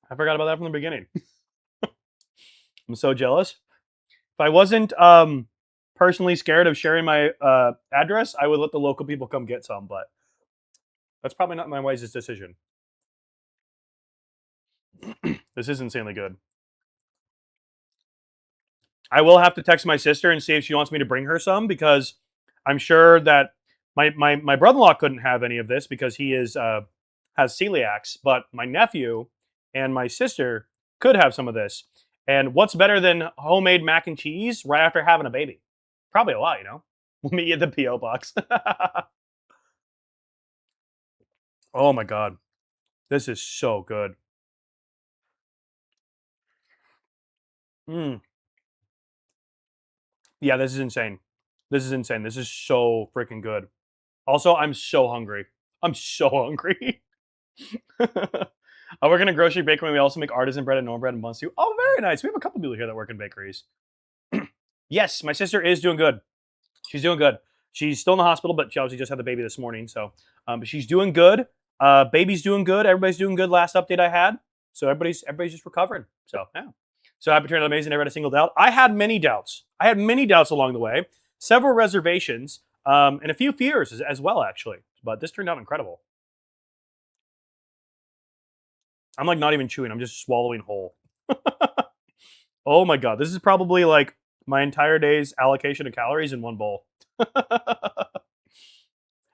I forgot about that from the beginning. I'm so jealous. If I wasn't personally scared of sharing my address, I would let the local people come get some, but that's probably not my wisest decision. This is insanely good. I will have to text my sister and see if she wants me to bring her some because I'm sure that my brother-in-law couldn't have any of this because he is has celiacs, but my nephew and my sister could have some of this. And what's better than homemade mac and cheese right after having a baby? Probably a lot, you know. We'll meet you at the PO box. Oh my God, this is so good. Mm. Yeah, this is insane. This is insane. This is so freaking good. Also, I'm so hungry. I'm so hungry. I work in a grocery bakery. We also make artisan bread and normal bread and buns too. Oh, very nice. We have a couple people here that work in bakeries. Yes, my sister is doing good. She's doing good. She's still in the hospital, but she obviously just had the baby this morning. So, but she's doing good. Baby's doing good. Everybody's doing good. Last update I had, so everybody's just recovering. So yeah. So happy to turn out amazing. Never had a single doubt. I had many doubts. I had many doubts along the way. Several reservations, and a few fears as well, actually. But this turned out incredible. I'm like not even chewing. I'm just swallowing whole. Oh my god, this is probably like my entire day's allocation of calories in one bowl.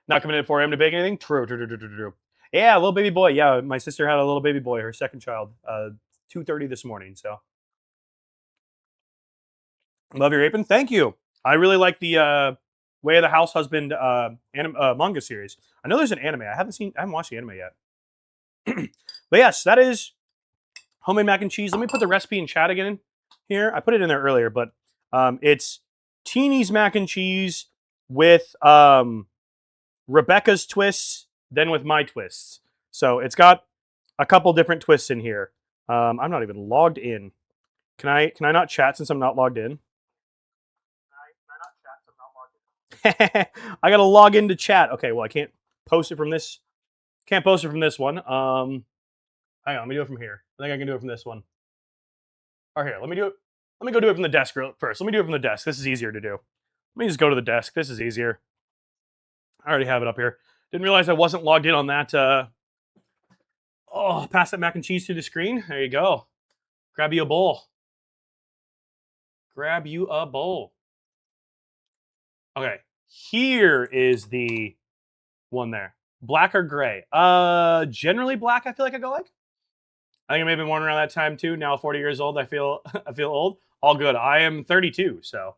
Not coming in at 4 a.m. to bake anything? True. Yeah, little baby boy. Yeah, my sister had a little baby boy, her second child, 2:30 this morning. So love your apron. Thank you. I really like the Way of the House Husband manga series. I know there's an anime. I haven't watched the anime yet. But yes, that is homemade mac and cheese. Let me put the recipe in chat again here. I put it in there earlier, but it's Teeny's mac and cheese with Rebecca's twists, then with my twists. So it's got a couple different twists in here. I'm not even logged in. Can I not chat since I'm not logged in? I gotta log into chat. Okay, well I can't post it from this. Can't post it from this one. Hang on, let me do it from here. I think I can do it from this one. Or here, let me do it. Let me go do it from the desk first. Let me do it from the desk. This is easier to do. Let me just go to the desk. This is easier. I already have it up here. Didn't realize I wasn't logged in on that. Pass that mac and cheese to the screen. There you go. Grab you a bowl. Grab you a bowl. Okay, here is the one there. Black or gray? Generally black. I feel like I go like. I think I may have been born around that time too. Now 40 years old. I feel old. All good. I am 32, so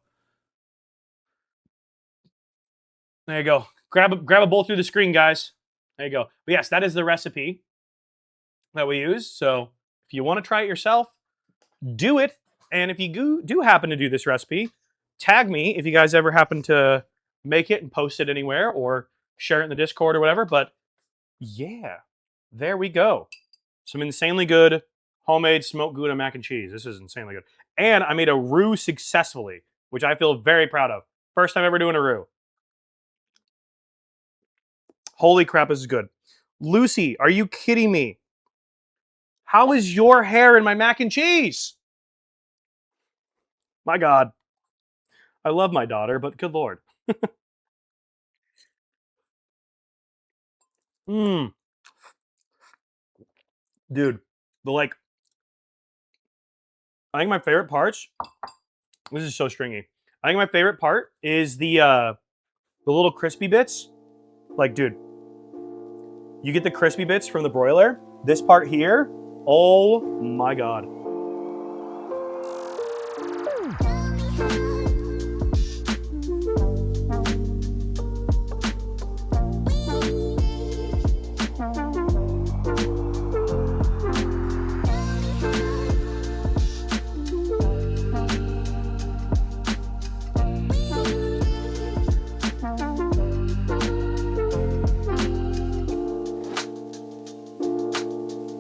there you go. Grab a bowl through the screen, guys. There you go. But yes, that is the recipe that we use. So if you want to try it yourself, do it. And if you do happen to do this recipe, tag me if you guys ever happen to make it and post it anywhere or share it in the Discord or whatever. But yeah, there we go. Some insanely good homemade smoked Gouda mac and cheese. This is insanely good. And I made a roux successfully, which I feel very proud of. First time ever doing a roux. Holy crap, this is good. Lucy, are you kidding me? How is your hair in my mac and cheese? My God. I love my daughter, but good Lord. Mmm. Dude, I think my favorite parts, this is so stringy. I think my favorite part is the little crispy bits. Like, dude, you get the crispy bits from the broiler. This part here, oh my God. Tell me how